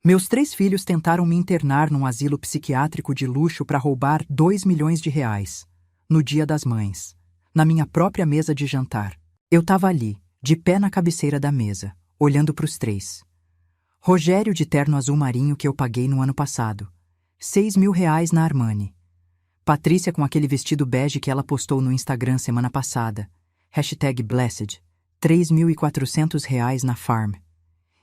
Meus 3 filhos tentaram me internar num asilo psiquiátrico de luxo para roubar R$ 2 milhões, no Dia das Mães, na minha própria mesa de jantar. Eu estava ali, de pé na cabeceira da mesa, olhando para os 3. Rogério de terno azul marinho que eu paguei no ano passado. R$ 6.000 na Armani. Patrícia com aquele vestido bege que ela postou no Instagram semana passada. #Blessed. R$ 3.400 na Farm.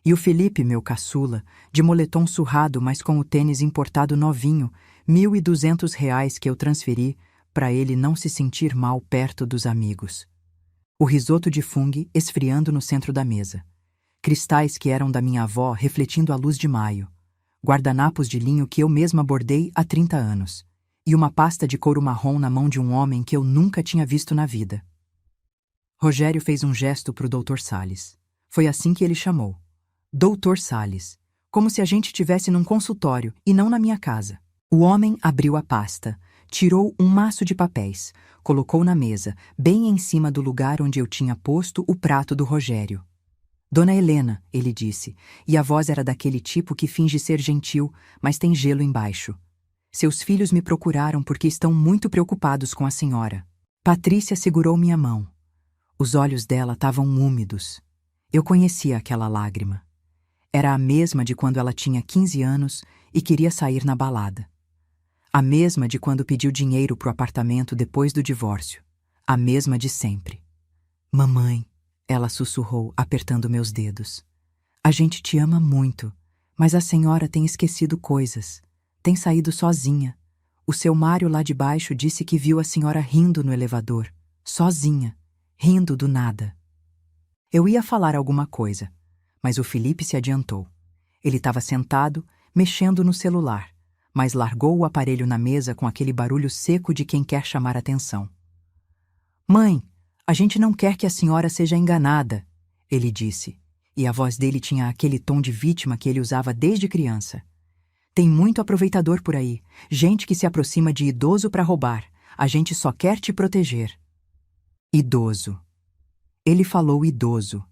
E o Felipe, meu caçula, de moletom surrado, mas com o tênis importado novinho, R$ 1.200 que eu transferi para ele não se sentir mal perto dos amigos. O risoto de fungo esfriando no centro da mesa. Cristais que eram da minha avó refletindo a luz de maio. Guardanapos de linho que eu mesma bordei há 30 anos. E uma pasta de couro marrom na mão de um homem que eu nunca tinha visto na vida. Rogério fez um gesto para o Dr. Salles. Foi assim que ele chamou. Dr. Salles. Como se a gente estivesse num consultório e não na minha casa. O homem abriu a pasta, tirou um maço de papéis, colocou na mesa, bem em cima do lugar onde eu tinha posto o prato do Rogério. Dona Helena, ele disse, e a voz era daquele tipo que finge ser gentil, mas tem gelo embaixo. Seus filhos me procuraram porque estão muito preocupados com a senhora. Patrícia segurou minha mão. Os olhos dela estavam úmidos. Eu conhecia aquela lágrima. Era a mesma de quando ela tinha 15 anos e queria sair na balada. A mesma de quando pediu dinheiro pro apartamento depois do divórcio. A mesma de sempre. Mamãe, ela sussurrou, apertando meus dedos. A gente te ama muito, mas a senhora tem esquecido coisas. Tem saído sozinha. O seu Mário lá de baixo disse que viu a senhora rindo no elevador. Sozinha. Rindo do nada. Eu ia falar alguma coisa, mas o Felipe se adiantou. Ele estava sentado, mexendo no celular, mas largou o aparelho na mesa com aquele barulho seco de quem quer chamar atenção. Mãe, a gente não quer que a senhora seja enganada, ele disse, e a voz dele tinha aquele tom de vítima que ele usava desde criança. Tem muito aproveitador por aí, gente que se aproxima de idoso para roubar. A gente só quer te proteger. Idoso. Ele falou idoso.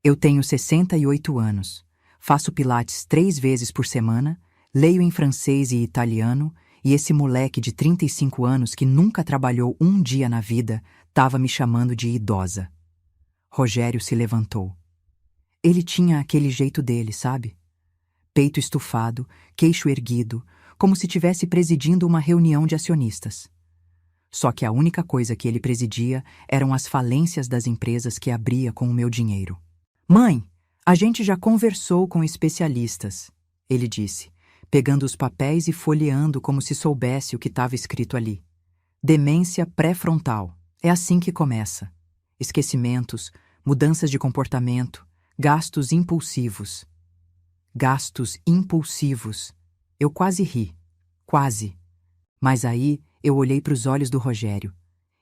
Eu tenho 68 anos, faço pilates 3 vezes por semana, leio em francês e italiano, e esse moleque de 35 anos que nunca trabalhou um dia na vida estava me chamando de idosa. Rogério se levantou. Ele tinha aquele jeito dele, sabe? Peito estufado, queixo erguido, como se tivesse presidindo uma reunião de acionistas. Só que a única coisa que ele presidia eram as falências das empresas que abria com o meu dinheiro. Mãe, a gente já conversou com especialistas, ele disse, pegando os papéis e folheando como se soubesse o que estava escrito ali. Demência pré-frontal. É assim que começa. Esquecimentos, mudanças de comportamento, gastos impulsivos. Gastos impulsivos. Eu quase ri. Quase. Mas aí eu olhei para os olhos do Rogério.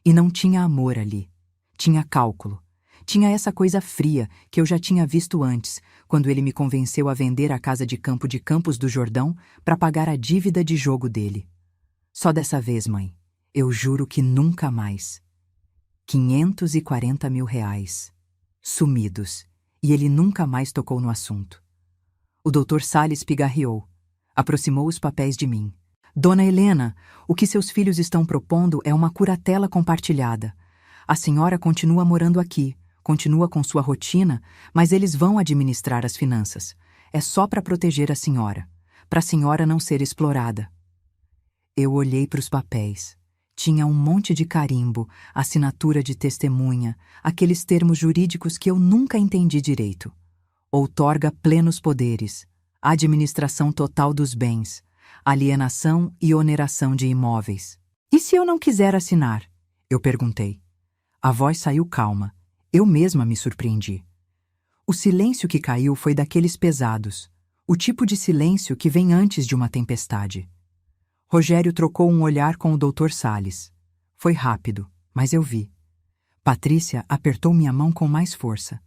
E não tinha amor ali. Tinha cálculo. Tinha essa coisa fria que eu já tinha visto antes, quando ele me convenceu a vender a casa de campo de Campos do Jordão para pagar a dívida de jogo dele. Só dessa vez, mãe. Eu juro que nunca mais. R$ 540 mil. Sumidos. E ele nunca mais tocou no assunto. O Dr. Salles pigarreou. Aproximou os papéis de mim. Dona Helena, o que seus filhos estão propondo é uma curatela compartilhada. A senhora continua morando aqui, continua com sua rotina, mas eles vão administrar as finanças. É só para proteger a senhora, para a senhora não ser explorada. Eu olhei para os papéis. Tinha um monte de carimbo, assinatura de testemunha, aqueles termos jurídicos que eu nunca entendi direito. Outorga plenos poderes, administração total dos bens, alienação e oneração de imóveis. E se eu não quiser assinar? Eu perguntei. A voz saiu calma. Eu mesma me surpreendi. O silêncio que caiu foi daqueles pesados, o tipo de silêncio que vem antes de uma tempestade. Rogério trocou um olhar com o Dr. Salles. Foi rápido, mas eu vi. Patrícia apertou minha mão com mais força.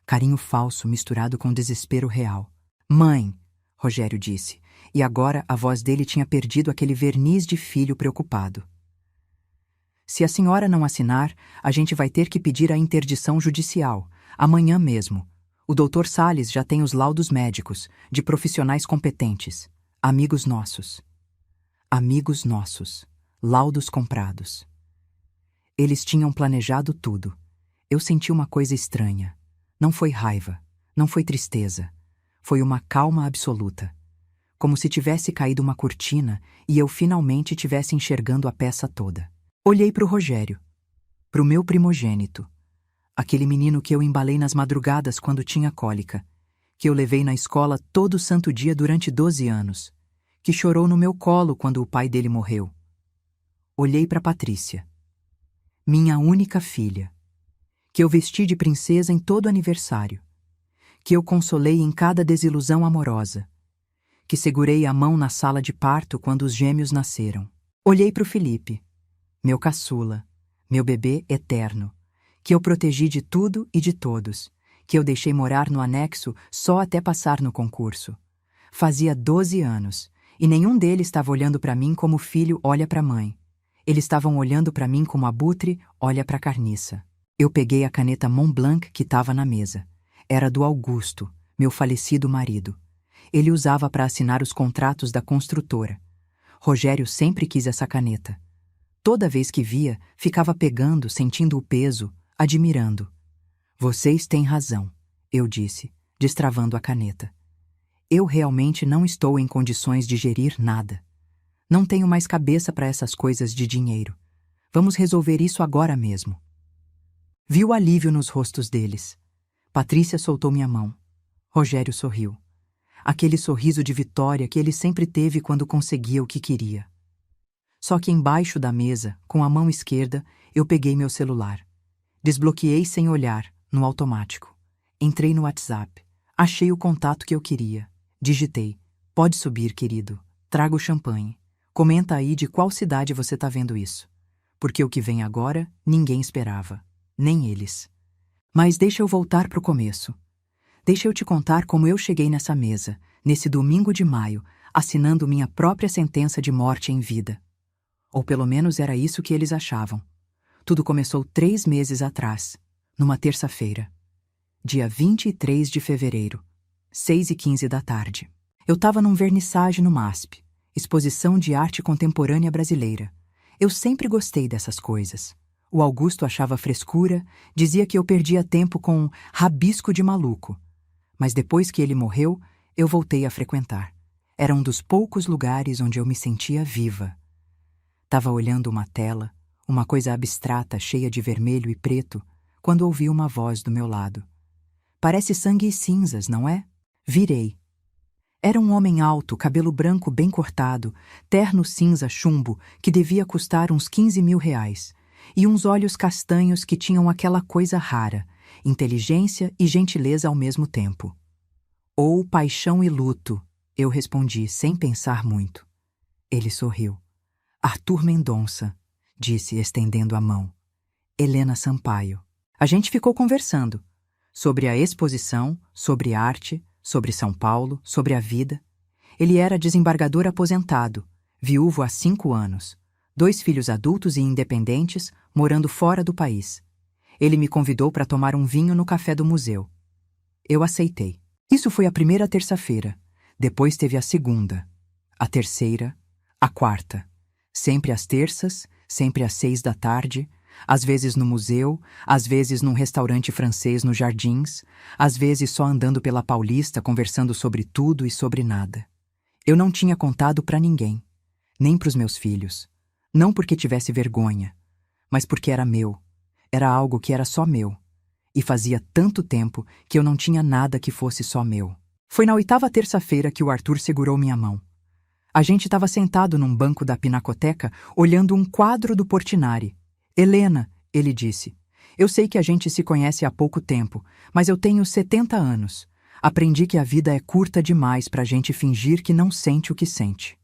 Carinho falso misturado com desespero real. Mãe, Rogério disse, e agora a voz dele tinha perdido aquele verniz de filho preocupado. Se a senhora não assinar, a gente vai ter que pedir a interdição judicial, amanhã mesmo. O Dr. Salles já tem os laudos médicos, de profissionais competentes. Amigos nossos. Amigos nossos. Laudos comprados. Eles tinham planejado tudo. Eu senti uma coisa estranha. Não foi raiva, não foi tristeza. Foi uma calma absoluta. Como se tivesse caído uma cortina e eu finalmente tivesse enxergando a peça toda. Olhei para o Rogério, para o meu primogênito, aquele menino que eu embalei nas madrugadas quando tinha cólica, que eu levei na escola todo santo dia durante 12 anos, que chorou no meu colo quando o pai dele morreu. Olhei para Patrícia, minha única filha, que eu vesti de princesa em todo aniversário, que eu consolei em cada desilusão amorosa, que segurei a mão na sala de parto quando os gêmeos nasceram. Olhei para o Felipe, meu caçula, meu bebê eterno, que eu protegi de tudo e de todos, que eu deixei morar no anexo só até passar no concurso. Fazia 12 anos, e nenhum deles estava olhando para mim como o filho olha para a mãe. Eles estavam olhando para mim como abutre olha para a carniça. Eu peguei a caneta Montblanc que estava na mesa. Era do Augusto, meu falecido marido. Ele usava para assinar os contratos da construtora. Rogério sempre quis essa caneta. Toda vez que via, ficava pegando, sentindo o peso, admirando. Vocês têm razão, eu disse, destravando a caneta. Eu realmente não estou em condições de gerir nada. Não tenho mais cabeça para essas coisas de dinheiro. Vamos resolver isso agora mesmo. Vi o alívio nos rostos deles. Patrícia soltou minha mão. Rogério sorriu. Aquele sorriso de vitória que ele sempre teve quando conseguia o que queria. Só que embaixo da mesa, com a mão esquerda, eu peguei meu celular. Desbloqueei sem olhar, no automático. Entrei no WhatsApp. Achei o contato que eu queria. Digitei. Pode subir, querido. Trago champanhe. Comenta aí de qual cidade você tá vendo isso. Porque o que vem agora, ninguém esperava. Nem eles. Mas deixa eu voltar pro começo. Deixa eu te contar como eu cheguei nessa mesa, nesse domingo de maio, assinando minha própria sentença de morte em vida. Ou pelo menos era isso que eles achavam. Tudo começou 3 meses atrás, numa terça-feira. Dia 23 de fevereiro, 6h15 da tarde. Eu estava num vernissage no MASP, Exposição de Arte Contemporânea Brasileira. Eu sempre gostei dessas coisas. O Augusto achava frescura, dizia que eu perdia tempo com rabisco de maluco. Mas depois que ele morreu, eu voltei a frequentar. Era um dos poucos lugares onde eu me sentia viva. Estava olhando uma tela, uma coisa abstrata cheia de vermelho e preto, quando ouvi uma voz do meu lado. Parece Sangue e Cinzas, não é? Virei. Era um homem alto, cabelo branco bem cortado, terno cinza chumbo, que devia custar uns 15 mil reais, e uns olhos castanhos que tinham aquela coisa rara, inteligência e gentileza ao mesmo tempo. Ou paixão e luto, eu respondi, sem pensar muito. Ele sorriu. Arthur Mendonça, disse, estendendo a mão. Helena Sampaio. A gente ficou conversando. Sobre a exposição, sobre arte, sobre São Paulo, sobre a vida. Ele era desembargador aposentado, viúvo há 5 anos, 2 filhos adultos e independentes, morando fora do país. Ele me convidou para tomar um vinho no café do museu. Eu aceitei. Isso foi a primeira terça-feira. Depois teve a segunda, a terceira, a quarta. Sempre às terças, sempre às 6 da tarde, às vezes no museu, às vezes num restaurante francês nos Jardins, às vezes só andando pela Paulista conversando sobre tudo e sobre nada. Eu não tinha contado para ninguém, nem para os meus filhos. Não porque tivesse vergonha, mas porque era meu. Era algo que era só meu. E fazia tanto tempo que eu não tinha nada que fosse só meu. Foi na 8ª terça-feira que o Arthur segurou minha mão. A gente estava sentado num banco da Pinacoteca, olhando um quadro do Portinari. Helena, ele disse, eu sei que a gente se conhece há pouco tempo, mas eu tenho 70 anos. Aprendi que a vida é curta demais para a gente fingir que não sente o que sente.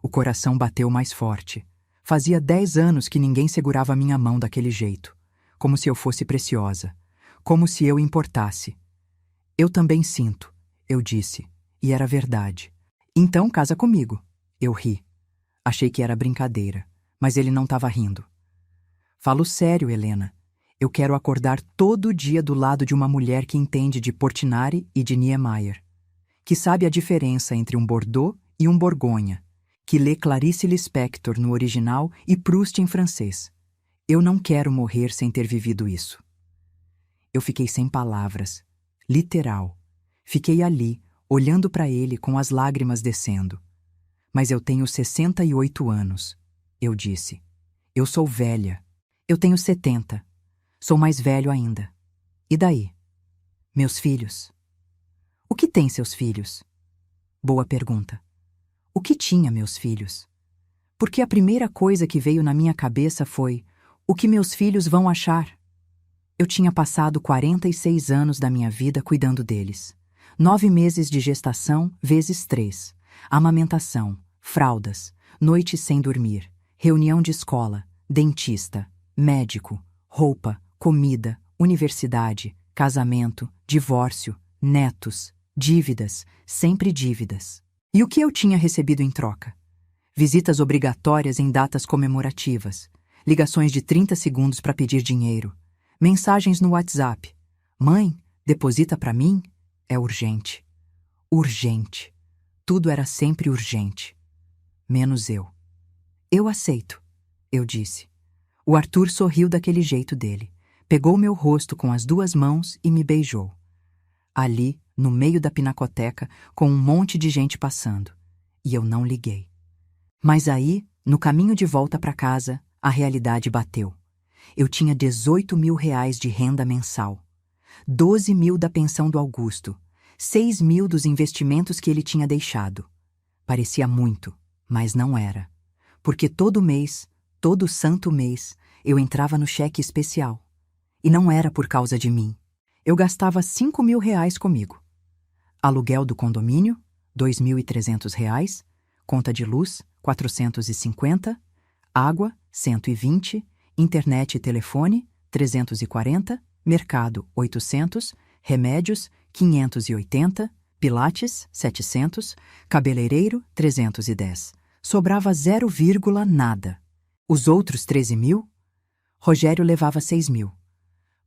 O coração bateu mais forte. Fazia 10 anos que ninguém segurava minha mão daquele jeito, como se eu fosse preciosa, como se eu importasse. Eu também sinto, eu disse, e era verdade. Então casa comigo. Eu ri. Achei que era brincadeira, mas ele não estava rindo. Falo sério, Helena. Eu quero acordar todo dia do lado de uma mulher que entende de Portinari e de Niemeyer, que sabe a diferença entre um Bordeaux e um Borgonha, que lê Clarice Lispector no original e Proust em francês. Eu não quero morrer sem ter vivido isso. Eu fiquei sem palavras, literal. Fiquei ali, olhando para ele com as lágrimas descendo. Mas eu tenho 68 anos, eu disse. Eu sou velha. Eu tenho 70. Sou mais velho ainda. E daí? Meus filhos. O que tem seus filhos? Boa pergunta. O que tinha meus filhos? Porque a primeira coisa que veio na minha cabeça foi: o que meus filhos vão achar? Eu tinha passado 46 anos da minha vida cuidando deles. 9 meses de gestação vezes 3. Amamentação, fraldas, noites sem dormir, reunião de escola, dentista, médico, roupa, comida, universidade, casamento, divórcio, netos, dívidas, sempre dívidas. E o que eu tinha recebido em troca? Visitas obrigatórias em datas comemorativas, ligações de 30 segundos para pedir dinheiro, mensagens no WhatsApp. Mãe, deposita para mim? É urgente. Urgente. Tudo era sempre urgente. Menos eu. Eu aceito, eu disse. O Arthur sorriu daquele jeito dele, pegou meu rosto com as 2 mãos e me beijou. Ali, no meio da pinacoteca, com um monte de gente passando. E eu não liguei. Mas aí, no caminho de volta para casa, a realidade bateu. Eu tinha 18 mil reais de renda mensal, 12 mil da pensão do Augusto, 6 mil dos investimentos que ele tinha deixado. Parecia muito, mas não era. Porque todo mês, todo santo mês, eu entrava no cheque especial. E não era por causa de mim. Eu gastava 5 mil reais comigo. Aluguel do condomínio, 2.300 reais, conta de luz, 450, água, 120, internet e telefone, 340, mercado, 800, remédios, 580, pilates, 700, cabeleireiro, 310. Sobrava 0, nada. Os outros 13 mil? Rogério levava 6 mil.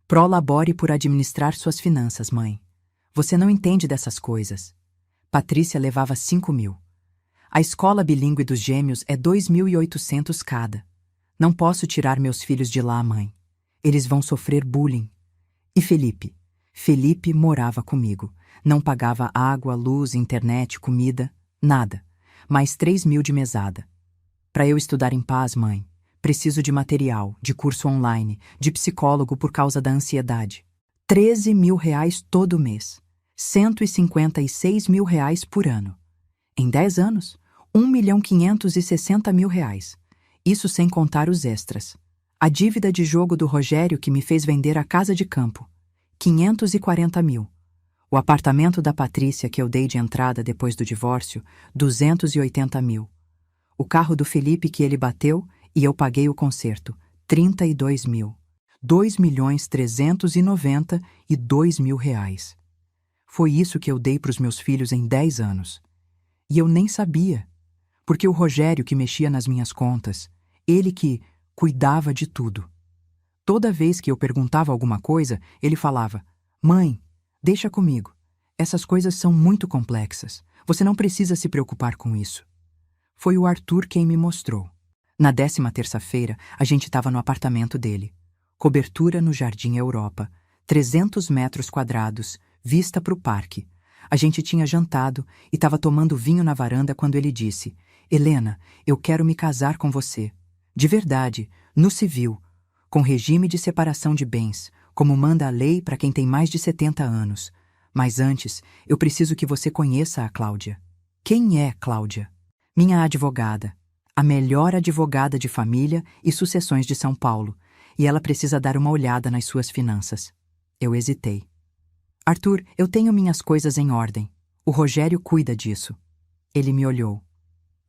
Prolabore por administrar suas finanças, mãe. Você não entende dessas coisas. Patrícia levava 5 mil. A escola bilíngue dos gêmeos é 2.800 cada. Não posso tirar meus filhos de lá, mãe. Eles vão sofrer bullying. E Felipe? Felipe morava comigo. Não pagava água, luz, internet, comida, nada. Mais 3 mil de mesada. Para eu estudar em paz, mãe, preciso de material, de curso online, de psicólogo por causa da ansiedade. 13 mil reais todo mês. 156 mil reais por ano. Em 10 anos, 1.560.000 reais. Isso sem contar os extras. A dívida de jogo do Rogério que me fez vender a casa de campo. 540 mil. O apartamento da Patrícia que eu dei de entrada depois do divórcio, 280 mil. O carro do Felipe que ele bateu e eu paguei o conserto, 32 mil. 2.392.000 reais. Foi isso que eu dei para os meus filhos em 10 anos. E eu nem sabia, porque o Rogério que mexia nas minhas contas, ele que cuidava de tudo. Toda vez que eu perguntava alguma coisa, ele falava: Mãe, deixa comigo. Essas coisas são muito complexas. Você não precisa se preocupar com isso. Foi o Arthur quem me mostrou. Na 10ª terça-feira, a gente estava no apartamento dele. Cobertura no Jardim Europa, 300 metros quadrados, vista para o parque. A gente tinha jantado e estava tomando vinho na varanda quando ele disse: Helena, eu quero me casar com você. De verdade, no civil, com regime de separação de bens, como manda a lei para quem tem mais de 70 anos. Mas antes, eu preciso que você conheça a Cláudia. Quem é Cláudia? Minha advogada. A melhor advogada de família e sucessões de São Paulo. E ela precisa dar uma olhada nas suas finanças. Eu hesitei. Arthur, eu tenho minhas coisas em ordem. O Rogério cuida disso. Ele me olhou.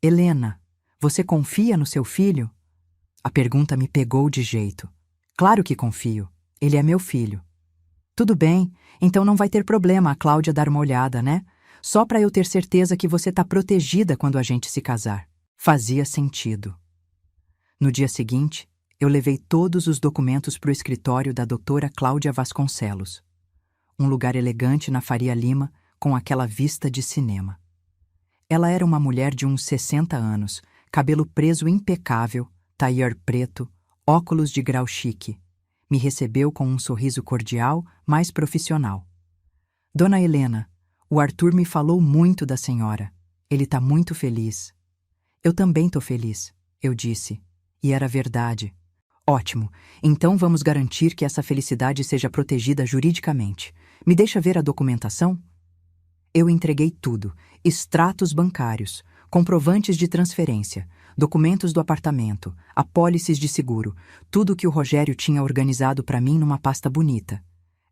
Helena, você confia no seu filho? A pergunta me pegou de jeito. Claro que confio. Ele é meu filho. Tudo bem, então não vai ter problema a Cláudia dar uma olhada, né? Só para eu ter certeza que você está protegida quando a gente se casar. Fazia sentido. No dia seguinte, Eu levei todos os documentos para o escritório da doutora Cláudia Vasconcelos. Um lugar elegante na Faria Lima, com aquela vista de cinema. Ela era uma mulher de uns 60 anos, cabelo preso impecável, tailleur preto, óculos de grau chique. Me recebeu com um sorriso cordial, mas profissional. Dona Helena, o Arthur me falou muito da senhora. Ele tá muito feliz. Eu também tô feliz, eu disse. E era verdade. Ótimo, então vamos garantir que essa felicidade seja protegida juridicamente. Me deixa ver a documentação? Eu entreguei tudo: extratos bancários, comprovantes de transferência, documentos do apartamento, apólices de seguro, tudo que o Rogério tinha organizado para mim numa pasta bonita.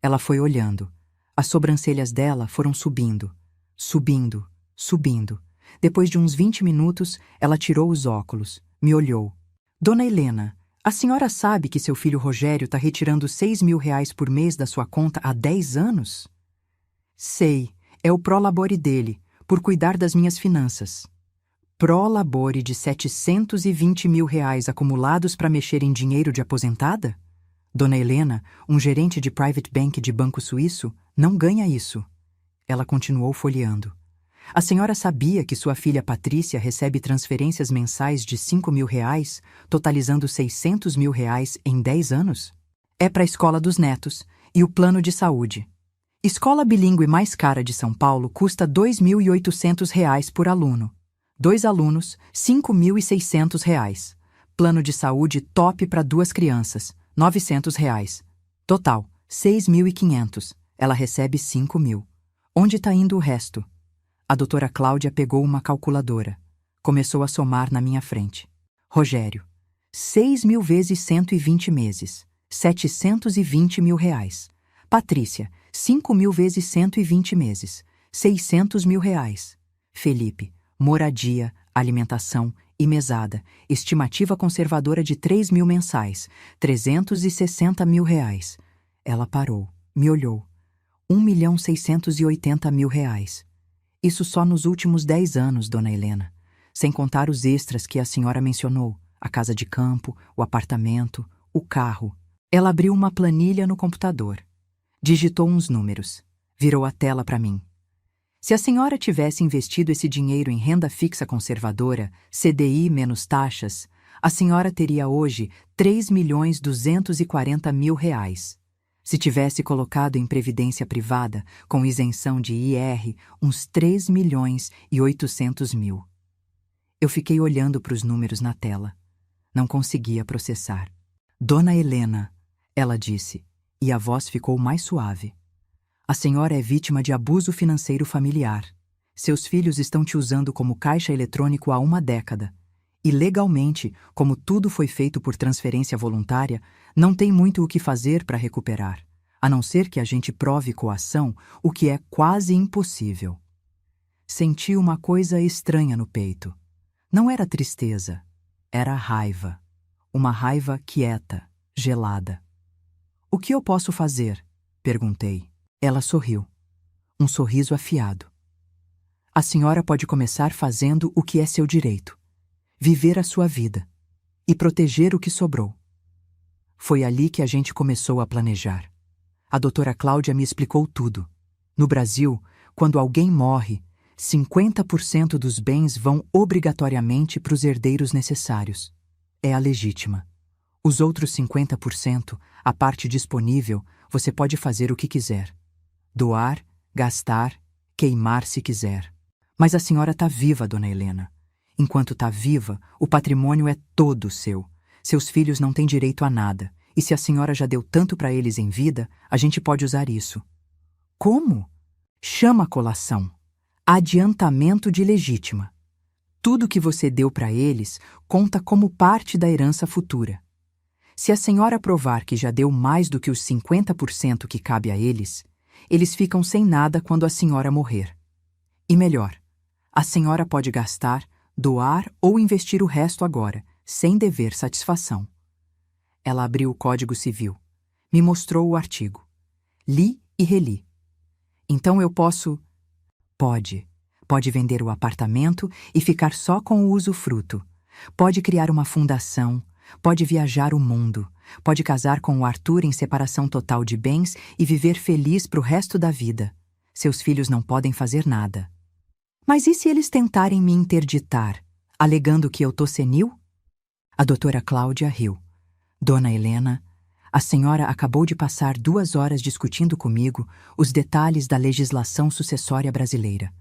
Ela foi olhando. As sobrancelhas dela foram subindo, subindo, subindo. Depois de uns 20 minutos, ela tirou os óculos, me olhou. Dona Helena, a senhora sabe que seu filho Rogério está retirando 6.000 por mês da sua conta há 10 anos? Sei, é o prolabore dele, por cuidar das minhas finanças. Prolabore de 720.000 acumulados para mexer em dinheiro de aposentada? Dona Helena, um gerente de private bank de banco suíço, não ganha isso. Ela continuou folheando. A senhora sabia que sua filha Patrícia recebe transferências mensais de 5.000, totalizando 600.000 em 10 anos? É para a escola dos netos e o plano de saúde. Escola bilíngue mais cara de São Paulo custa R$ 2.800 por aluno. 2 alunos, R$ 5.600. Plano de saúde top para 2 crianças, R$ 900. Total, R$ 6.500. Ela recebe 5.000. Onde está indo o resto? A doutora Cláudia pegou uma calculadora. Começou a somar na minha frente. Rogério, 6.000 vezes 120 meses, R$ 720.000. Patrícia, 5.000 vezes 120 meses, R$ 600.000. Felipe, moradia, alimentação e mesada, estimativa conservadora de 3.000 mensais, R$ 360.000. Ela parou, me olhou. R$ 1.680.000. Isso só nos últimos 10 anos, Dona Helena. Sem contar os extras que a senhora mencionou, a casa de campo, o apartamento, o carro. Ela abriu uma planilha no computador. Digitou uns números. Virou a tela para mim. Se a senhora tivesse investido esse dinheiro em renda fixa conservadora, CDI menos taxas, a senhora teria hoje R$ 3.240.000. Se tivesse colocado em previdência privada, com isenção de IR, uns 3.800.000. Eu fiquei olhando para os números na tela. Não conseguia processar. Dona Helena, ela disse, e a voz ficou mais suave. A senhora é vítima de abuso financeiro familiar. Seus filhos estão te usando como caixa eletrônico há uma década. E legalmente, como tudo foi feito por transferência voluntária, não tem muito o que fazer para recuperar, a não ser que a gente prove coação, o que é quase impossível. Senti uma coisa estranha no peito. Não era tristeza, era raiva. Uma raiva quieta, gelada. O que eu posso fazer? Perguntei. Ela sorriu. Um sorriso afiado. A senhora pode começar fazendo o que é seu direito. Viver a sua vida. E proteger o que sobrou. Foi ali que a gente começou a planejar. A doutora Cláudia me explicou tudo. No Brasil, quando alguém morre, 50% dos bens vão obrigatoriamente para os herdeiros necessários. É a legítima. Os outros 50%, a parte disponível, você pode fazer o que quiser. Doar, gastar, queimar se quiser. Mas a senhora está viva, Dona Helena. Enquanto está viva, o patrimônio é todo seu. Seus filhos não têm direito a nada. E se a senhora já deu tanto para eles em vida, a gente pode usar isso. Como? Chama a colação. Adiantamento de legítima. Tudo que você deu para eles conta como parte da herança futura. Se a senhora provar que já deu mais do que os 50% que cabe a eles, eles ficam sem nada quando a senhora morrer. E melhor, a senhora pode gastar, doar ou investir o resto agora, sem dever satisfação. Ela abriu o Código Civil. Me mostrou o artigo. Li e reli. Então eu posso... Pode. Pode vender o apartamento e ficar só com o usufruto. Pode criar uma fundação, Pode viajar o mundo. Pode casar com o Arthur em separação total de bens e viver feliz pro resto da vida. Seus filhos não podem fazer nada. Mas e se eles tentarem me interditar, alegando que eu tô senil? A doutora Cláudia riu. Dona Helena, a senhora acabou de passar 2 horas discutindo comigo os detalhes da legislação sucessória brasileira.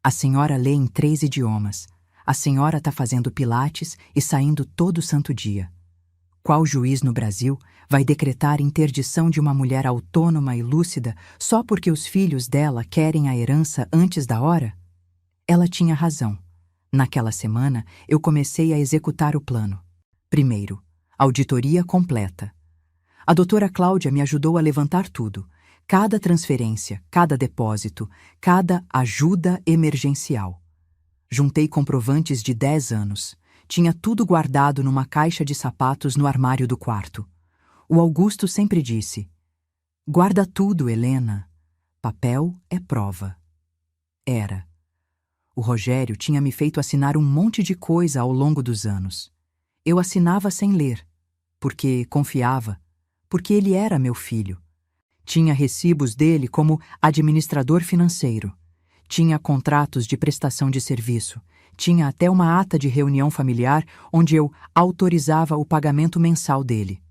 A senhora lê em 3 idiomas. A senhora está fazendo pilates e saindo todo santo dia. Qual juiz no Brasil vai decretar interdição de uma mulher autônoma e lúcida só porque os filhos dela querem a herança antes da hora? Ela tinha razão. Naquela semana, eu comecei a executar o plano. Primeiro, auditoria completa. A doutora Cláudia me ajudou a levantar tudo. Cada transferência, cada depósito, cada ajuda emergencial. Juntei comprovantes de 10 anos. Tinha tudo guardado numa caixa de sapatos no armário do quarto. O Augusto sempre disse: guarda tudo, Helena. Papel é prova. Era. O Rogério tinha me feito assinar um monte de coisa ao longo dos anos. Eu assinava sem ler, porque confiava, porque ele era meu filho. Tinha recibos dele como administrador financeiro. Tinha contratos de prestação de serviço. Tinha até uma ata de reunião familiar onde eu autorizava o pagamento mensal dele.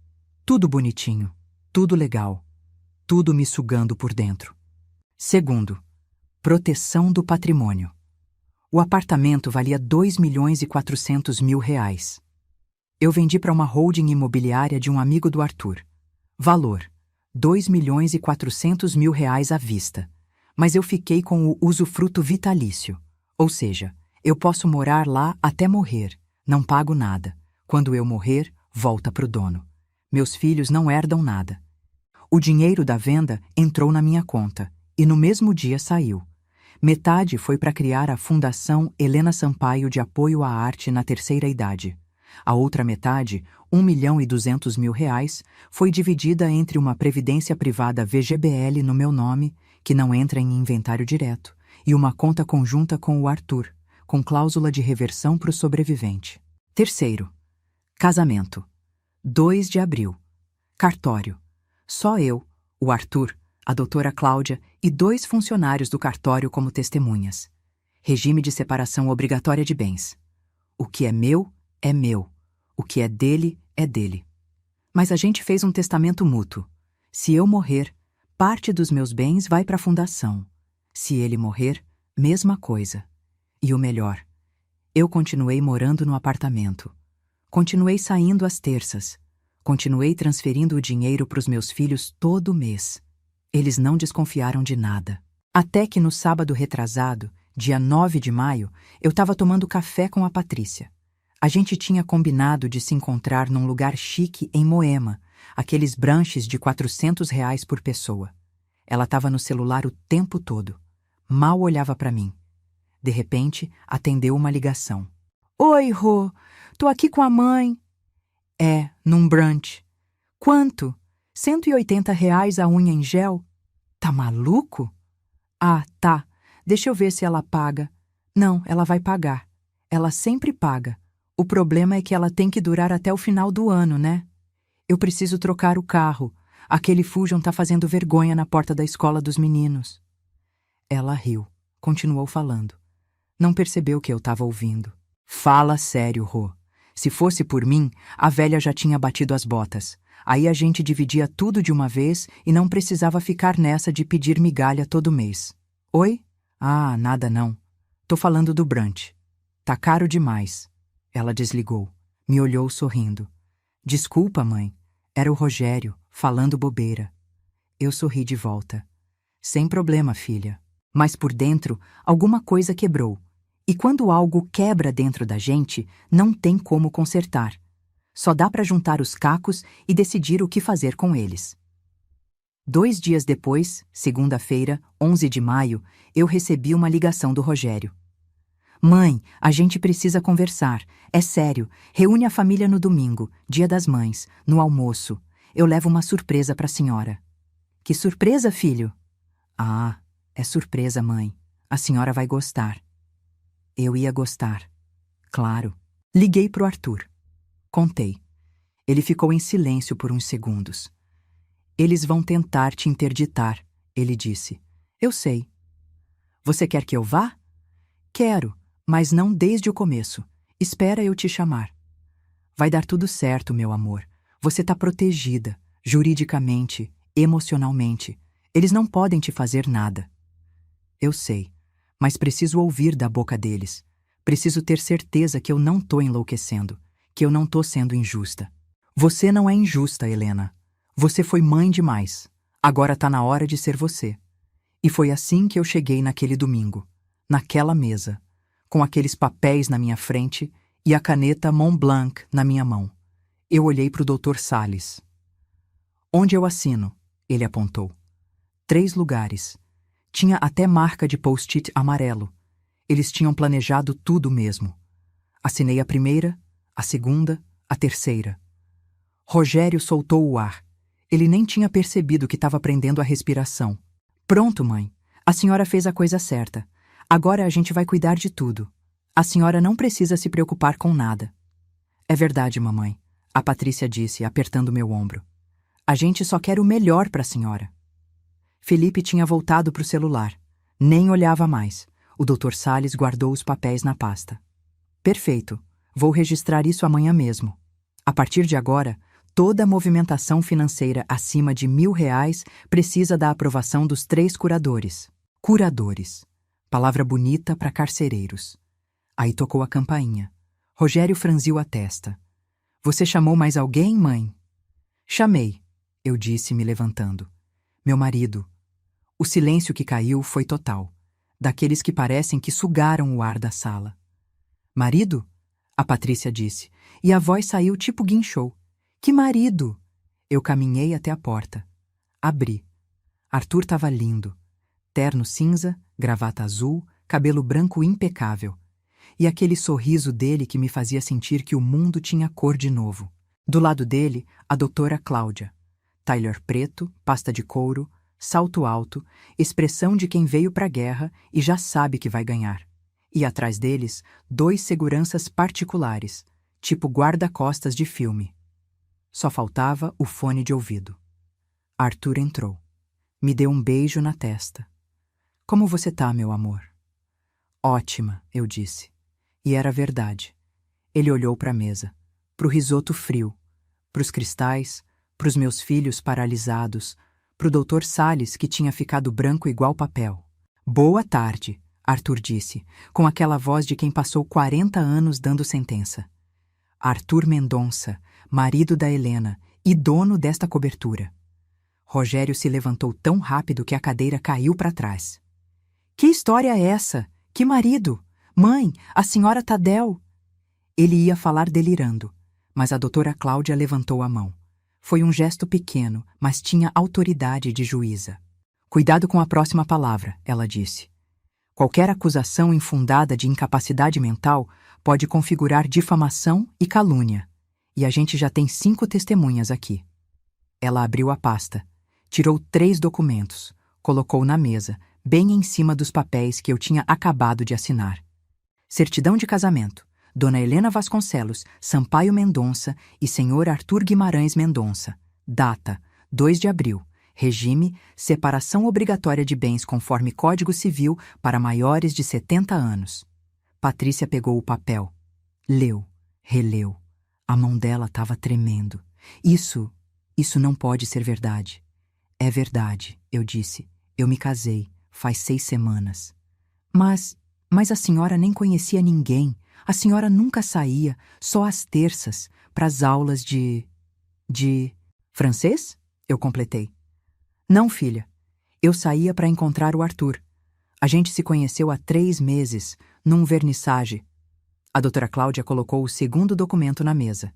Tudo bonitinho, tudo legal, tudo me sugando por dentro. Segundo, proteção do patrimônio. O apartamento valia R$ 2.400.000. Eu vendi para uma holding imobiliária de um amigo do Arthur. Valor: R$ 2.400.000 à vista. Mas eu fiquei com o usufruto vitalício. Ou seja, eu posso morar lá até morrer. Não pago nada. Quando eu morrer, volta pro dono. Meus filhos não herdam nada. O dinheiro da venda entrou na minha conta e no mesmo dia saiu. Metade foi para criar a Fundação Helena Sampaio de Apoio à Arte na Terceira Idade. A outra metade, R$ 1.200.000, foi dividida entre uma previdência privada VGBL no meu nome, que não entra em inventário direto, e uma conta conjunta com o Arthur, com cláusula de reversão para o sobrevivente. Terceiro, casamento. 2 de abril. Cartório. Só eu, o Arthur, a doutora Cláudia e 2 funcionários do cartório como testemunhas. Regime de separação obrigatória de bens. O que é meu, é meu. O que é dele, é dele. Mas a gente fez um testamento mútuo. Se eu morrer, parte dos meus bens vai para a fundação. Se ele morrer, mesma coisa. E o melhor, eu continuei morando no apartamento. Continuei saindo às terças. Continuei transferindo o dinheiro para os meus filhos todo mês. Eles não desconfiaram de nada. Até que no sábado retrasado, dia 9 de maio, eu estava tomando café com a Patrícia. A gente tinha combinado de se encontrar num lugar chique em Moema, aqueles brunches de R$ 400 por pessoa. Ela estava no celular o tempo todo. Mal olhava para mim. De repente, atendeu uma ligação. Oi, Rô. Tô aqui com a mãe. É, num brunch. Quanto? R$ 180 a unha em gel? Tá maluco? Ah, tá. Deixa eu ver se ela paga. Não, ela vai pagar. Ela sempre paga. O problema é que ela tem que durar até o final do ano, né? Eu preciso trocar o carro. Aquele Fusion tá fazendo vergonha na porta da escola dos meninos. Ela riu. Continuou falando. Não percebeu que eu estava ouvindo. Fala sério, Rô. Se fosse por mim, a velha já tinha batido as botas. Aí a gente dividia tudo de uma vez e não precisava ficar nessa de pedir migalha todo mês. Oi? Ah, nada não. Tô falando do brunch. Tá caro demais. Ela desligou. Me olhou sorrindo. Desculpa, mãe. Era o Rogério, falando bobeira. Eu sorri de volta. Sem problema, filha. Mas por dentro, alguma coisa quebrou. E quando algo quebra dentro da gente, não tem como consertar. Só dá para juntar os cacos e decidir o que fazer com eles. 2 dias depois, segunda-feira, 11 de maio, eu recebi uma ligação do Rogério. Mãe, a gente precisa conversar. É sério, reúne a família no domingo, Dia das Mães, no almoço. Eu levo uma surpresa para a senhora. Que surpresa, filho? Ah, é surpresa, mãe. A senhora vai gostar. Eu ia gostar. Claro. Liguei pro Arthur. Contei. Ele ficou em silêncio por uns segundos. Eles vão tentar te interditar, ele disse. Eu sei. Você quer que eu vá? Quero, mas não desde o começo. Espera eu te chamar. Vai dar tudo certo, meu amor. Você tá protegida, juridicamente, emocionalmente. Eles não podem te fazer nada. Eu sei, mas preciso ouvir da boca deles. Preciso ter certeza que eu não tô enlouquecendo, que eu não tô sendo injusta. Você não é injusta, Helena. Você foi mãe demais. Agora tá na hora de ser você. E foi assim que eu cheguei naquele domingo, naquela mesa, com aqueles papéis na minha frente e a caneta Montblanc na minha mão. Eu olhei para o Dr. Salles. Onde eu assino? Ele apontou. 3 lugares. Tinha até marca de post-it amarelo. Eles tinham planejado tudo mesmo. Assinei a primeira, a segunda, a terceira. Rogério soltou o ar. Ele nem tinha percebido que estava prendendo a respiração. Pronto, mãe. A senhora fez a coisa certa. Agora a gente vai cuidar de tudo. A senhora não precisa se preocupar com nada. É verdade, mamãe, a Patrícia disse, apertando meu ombro. A gente só quer o melhor para a senhora. Felipe tinha voltado para o celular. Nem olhava mais. O Dr. Salles guardou os papéis na pasta. Perfeito. Vou registrar isso amanhã mesmo. A partir de agora, toda movimentação financeira acima de R$ 1.000 precisa da aprovação dos 3 curadores. Curadores. Palavra bonita para carcereiros. Aí tocou a campainha. Rogério franziu a testa. Você chamou mais alguém, mãe? Chamei, eu disse, me levantando. Meu marido. O silêncio que caiu foi total. Daqueles que parecem que sugaram o ar da sala. Marido? A Patrícia disse, e a voz saiu tipo guinchou. Que marido? Eu caminhei até a porta. Abri. Arthur estava lindo. Terno cinza, gravata azul, cabelo branco impecável. E aquele sorriso dele que me fazia sentir que o mundo tinha cor de novo. Do lado dele, a doutora Cláudia. Tailleur preto, pasta de couro, salto alto, expressão de quem veio para a guerra e já sabe que vai ganhar. E atrás deles, 2 seguranças particulares, tipo guarda-costas de filme. Só faltava o fone de ouvido. Arthur entrou. Me deu um beijo na testa. Como você tá, meu amor? Ótima, eu disse. E era verdade. Ele olhou para a mesa, para o risoto frio, para os cristais, para os meus filhos paralisados, para o Dr. Salles que tinha ficado branco igual papel. Boa tarde, Arthur disse, com aquela voz de quem passou 40 anos dando sentença. Arthur Mendonça, marido da Helena e dono desta cobertura. Rogério se levantou tão rápido que a cadeira caiu para trás. Que história é essa? Que marido? Mãe, a senhora Tadel? Ele ia falar delirando, mas a doutora Cláudia levantou a mão. Foi um gesto pequeno, mas tinha autoridade de juíza. Cuidado com a próxima palavra, ela disse. Qualquer acusação infundada de incapacidade mental pode configurar difamação e calúnia. E a gente já tem 5 testemunhas aqui. Ela abriu a pasta, tirou 3 documentos, colocou na mesa, bem em cima dos papéis que eu tinha acabado de assinar. Certidão de casamento, Dona Helena Vasconcelos, Sampaio Mendonça e Senhor Arthur Guimarães Mendonça. Data, 2 de abril. Regime, separação obrigatória de bens conforme Código Civil para maiores de 70 anos. Patrícia pegou o papel. Leu, releu. A mão dela estava tremendo. Isso não pode ser verdade. É verdade, eu disse. Eu me casei, faz 6 semanas. Mas a senhora nem conhecia ninguém. A senhora nunca saía, só às terças, para as aulas de francês? Eu completei. Não, filha. Eu saía para encontrar o Arthur. A gente se conheceu há 3 meses, num vernissage. A doutora Cláudia colocou o segundo documento na mesa.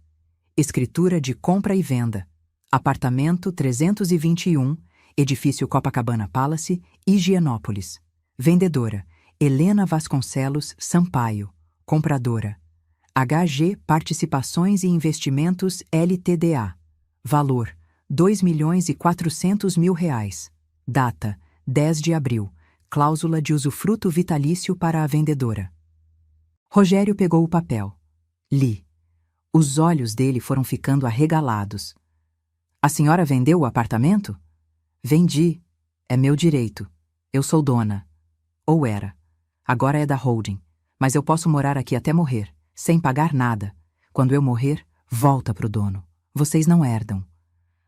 Escritura de compra e venda. Apartamento 321, edifício Copacabana Palace, Higienópolis. Vendedora, Helena Vasconcelos Sampaio. Compradora, HG Participações e Investimentos Ltda. Valor, R$ 2.400.000. Data, 10 de abril. Cláusula de usufruto vitalício para a vendedora. Rogério pegou o papel. Li. Os olhos dele foram ficando arregalados. A senhora vendeu o apartamento? Vendi. É meu direito. Eu sou dona. Ou era. Agora é da holding. Mas eu posso morar aqui até morrer, sem pagar nada. Quando eu morrer, volta pro dono. Vocês não herdam.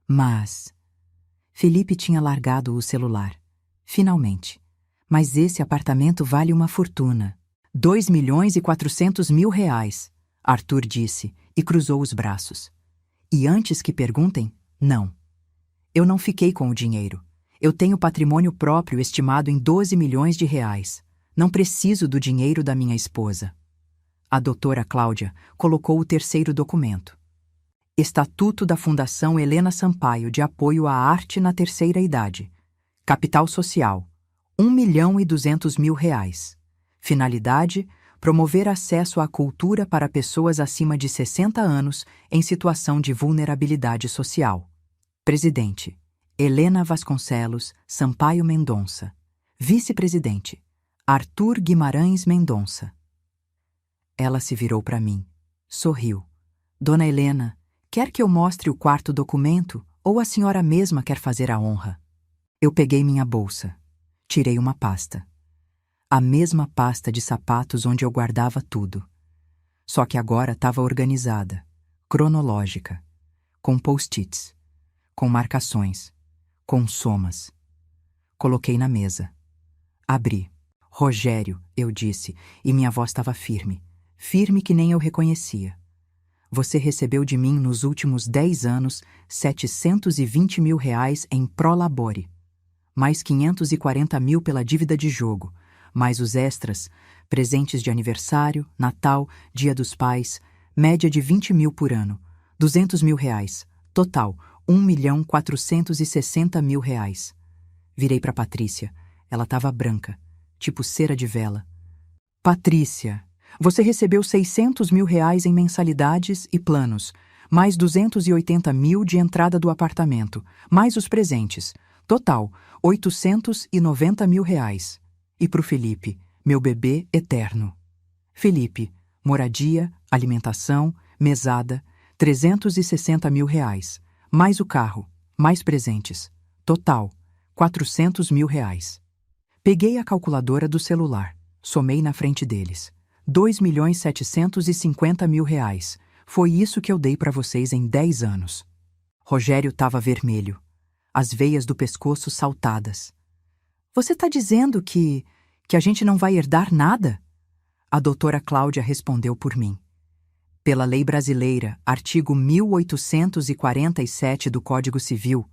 Mas... Felipe tinha largado o celular. Finalmente. Mas esse apartamento vale uma fortuna. 2.400.000 reais, Arthur disse e cruzou os braços. E antes que perguntem, não. Eu não fiquei com o dinheiro. Eu tenho patrimônio próprio estimado em 12 milhões de reais. Não preciso do dinheiro da minha esposa. A doutora Cláudia colocou o terceiro documento. Estatuto da Fundação Helena Sampaio de Apoio à Arte na Terceira Idade. Capital Social, 1.200.000 reais. Finalidade, promover acesso à cultura para pessoas acima de 60 anos em situação de vulnerabilidade social. Presidente, Helena Vasconcelos Sampaio Mendonça. Vice-presidente, Arthur Guimarães Mendonça. Ela se virou para mim. Sorriu. Dona Helena, quer que eu mostre o quarto documento ou a senhora mesma quer fazer a honra? Eu peguei minha bolsa. Tirei uma pasta. A mesma pasta de sapatos onde eu guardava tudo. Só que agora estava organizada, cronológica, com post-its, com marcações, com somas. Coloquei na mesa. Abri. Rogério, eu disse, e minha voz estava firme. Firme que nem eu reconhecia. Você recebeu de mim nos últimos 10 anos 720.000 reais em prolabore, mais 540.000 pela dívida de jogo, mais os extras, presentes de aniversário, Natal, Dia dos Pais, média de 20.000 por ano, 200.000 reais, total, 1.460.000 reais. Virei para Patrícia. Ela estava branca, tipo cera de vela. Patrícia, você recebeu 600.000 reais em mensalidades e planos, mais 280.000 de entrada do apartamento, mais os presentes. Total, 890.000 reais. E pro Felipe, meu bebê eterno. Felipe, moradia, alimentação, mesada, 360.000 reais. Mais o carro, mais presentes. Total, 400.000 reais. Peguei a calculadora do celular, somei na frente deles. 2.750.000 reais. Foi isso que eu dei para vocês em 10 anos. Rogério estava vermelho, as veias do pescoço saltadas. Você está dizendo que a gente não vai herdar nada? A doutora Cláudia respondeu por mim. Pela lei brasileira, artigo 1847 do Código Civil,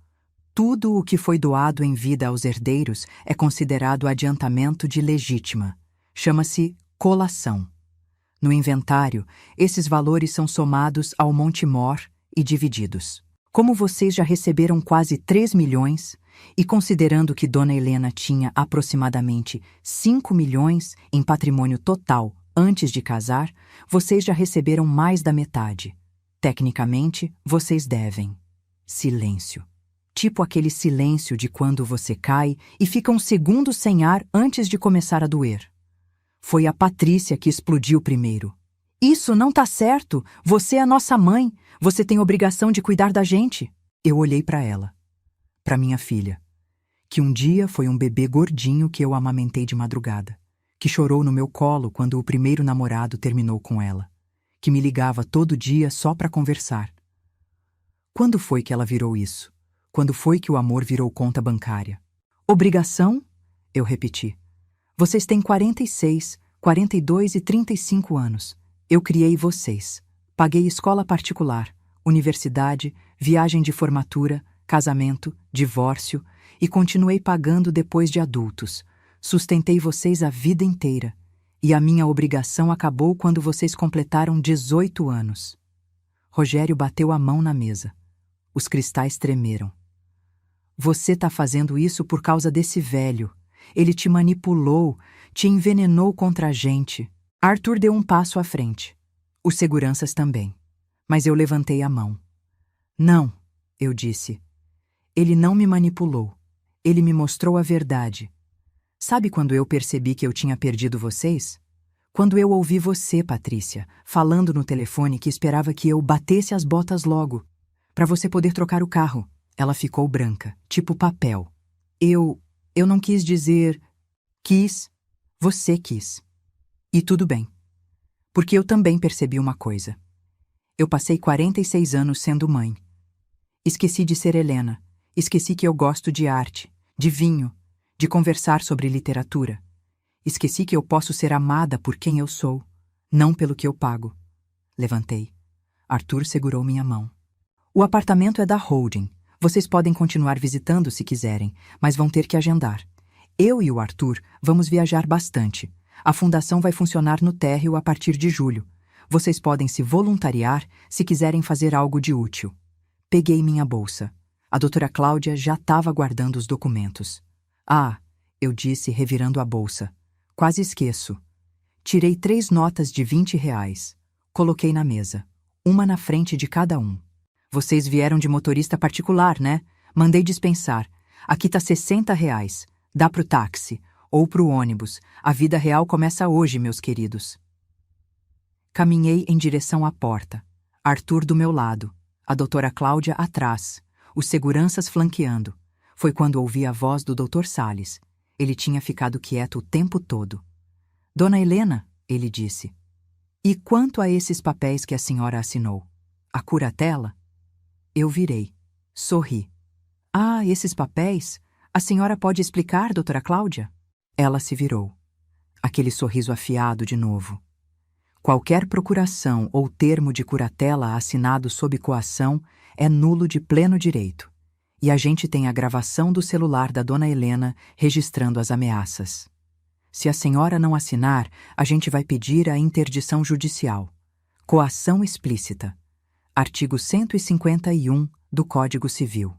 tudo o que foi doado em vida aos herdeiros é considerado adiantamento de legítima. Chama-se colação. No inventário, esses valores são somados ao Monte-Mor e divididos. Como vocês já receberam quase 3 milhões, e considerando que Dona Helena tinha aproximadamente 5 milhões em patrimônio total antes de casar, vocês já receberam mais da metade. Tecnicamente, vocês devem. Silêncio. Tipo aquele silêncio de quando você cai e fica um segundo sem ar antes de começar a doer. Foi a Patrícia que explodiu primeiro. Isso não tá certo! Você é a nossa mãe! Você tem obrigação de cuidar da gente! Eu olhei para ela. Para minha filha, que um dia foi um bebê gordinho que eu amamentei de madrugada, que chorou no meu colo quando o primeiro namorado terminou com ela, que me ligava todo dia só para conversar. Quando foi que ela virou isso? Quando foi que o amor virou conta bancária? Obrigação? Eu repeti. Vocês têm 46, 42 e 35 anos. Eu criei vocês. Paguei escola particular, universidade, viagem de formatura, casamento, divórcio e continuei pagando depois de adultos. Sustentei vocês a vida inteira. E a minha obrigação acabou quando vocês completaram 18 anos. Rogério bateu a mão na mesa. Os cristais tremeram. Você tá fazendo isso por causa desse velho. Ele te manipulou, te envenenou contra a gente. Arthur deu um passo à frente. Os seguranças também. Mas eu levantei a mão. Não, eu disse. Ele não me manipulou. Ele me mostrou a verdade. Sabe quando eu percebi que eu tinha perdido vocês? Quando eu ouvi você, Patrícia, falando no telefone que esperava que eu batesse as botas logo, para você poder trocar o carro, ela ficou branca, tipo papel. Eu não quis dizer... Quis. Você quis. E tudo bem. Porque eu também percebi uma coisa. Eu passei 46 anos sendo mãe. Esqueci de ser Helena. Esqueci que eu gosto de arte, de vinho, de conversar sobre literatura. Esqueci que eu posso ser amada por quem eu sou, não pelo que eu pago. Levantei. Arthur segurou minha mão. O apartamento é da holding. Vocês podem continuar visitando se quiserem, mas vão ter que agendar. Eu e o Arthur vamos viajar bastante. A fundação vai funcionar no térreo a partir de julho. Vocês podem se voluntariar se quiserem fazer algo de útil. Peguei minha bolsa. A doutora Cláudia já estava guardando os documentos. Ah, eu disse, revirando a bolsa. Quase esqueço. Tirei 3 notas de R$ 20. Coloquei na mesa. Uma na frente de cada um. Vocês vieram de motorista particular, né? Mandei dispensar. Aqui tá R$ 60. Dá pro táxi. Ou pro ônibus. A vida real começa hoje, meus queridos. Caminhei em direção à porta. Arthur do meu lado. A doutora Cláudia atrás. Os seguranças flanqueando. Foi quando ouvi a voz do Dr. Salles. Ele tinha ficado quieto o tempo todo. Dona Helena, ele disse. E quanto a esses papéis que a senhora assinou? A curatela? Eu virei. Sorri. Ah, esses papéis? A senhora pode explicar, doutora Cláudia? Ela se virou. Aquele sorriso afiado de novo. Qualquer procuração ou termo de curatela assinado sob coação é nulo de pleno direito. E a gente tem a gravação do celular da dona Helena registrando as ameaças. Se a senhora não assinar, a gente vai pedir a interdição judicial. Coação explícita. Artigo 151 do Código Civil.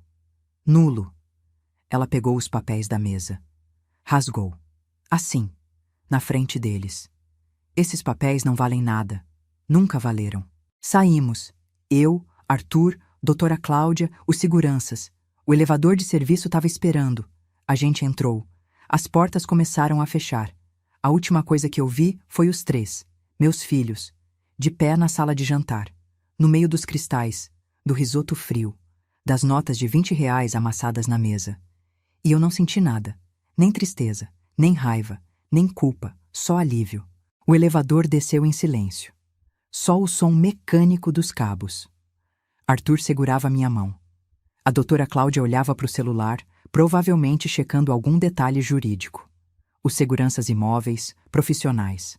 Nulo. Ela pegou os papéis da mesa. Rasgou. Assim, na frente deles. Esses papéis não valem nada. Nunca valeram. Saímos. Eu, Arthur, doutora Cláudia, os seguranças. O elevador de serviço estava esperando. A gente entrou. As portas começaram a fechar. A última coisa que eu vi foi os 3, meus filhos, de pé na sala de jantar, no meio dos cristais, do risoto frio, das notas de R$ 20 amassadas na mesa. E eu não senti nada, nem tristeza, nem raiva, nem culpa, só alívio. O elevador desceu em silêncio. Só o som mecânico dos cabos. Arthur segurava minha mão. A doutora Cláudia olhava para o celular, provavelmente checando algum detalhe jurídico. Os seguranças imóveis, profissionais.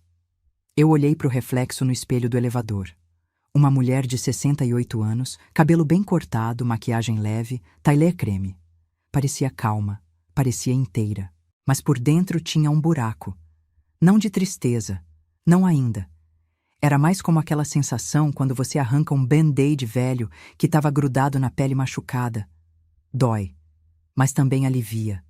Eu olhei para o reflexo no espelho do elevador. Uma mulher de 68 anos, cabelo bem cortado, maquiagem leve, taillé creme. Parecia calma, parecia inteira. Mas por dentro tinha um buraco. Não de tristeza, não ainda. Era mais como aquela sensação quando você arranca um band-aid velho que estava grudado na pele machucada. Dói, mas também alivia.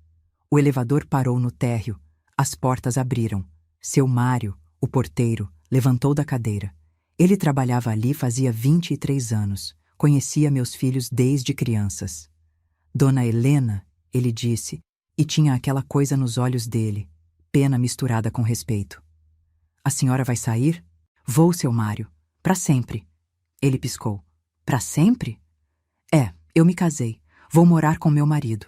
O elevador parou no térreo. As portas abriram. Seu Mário, o porteiro, levantou da cadeira. Ele trabalhava ali fazia 23 anos. Conhecia meus filhos desde crianças. Dona Helena, ele disse, e tinha aquela coisa nos olhos dele, pena misturada com respeito. A senhora vai sair? Vou, seu Mário. Pra sempre. Ele piscou. Pra sempre? É, eu me casei. Vou morar com meu marido.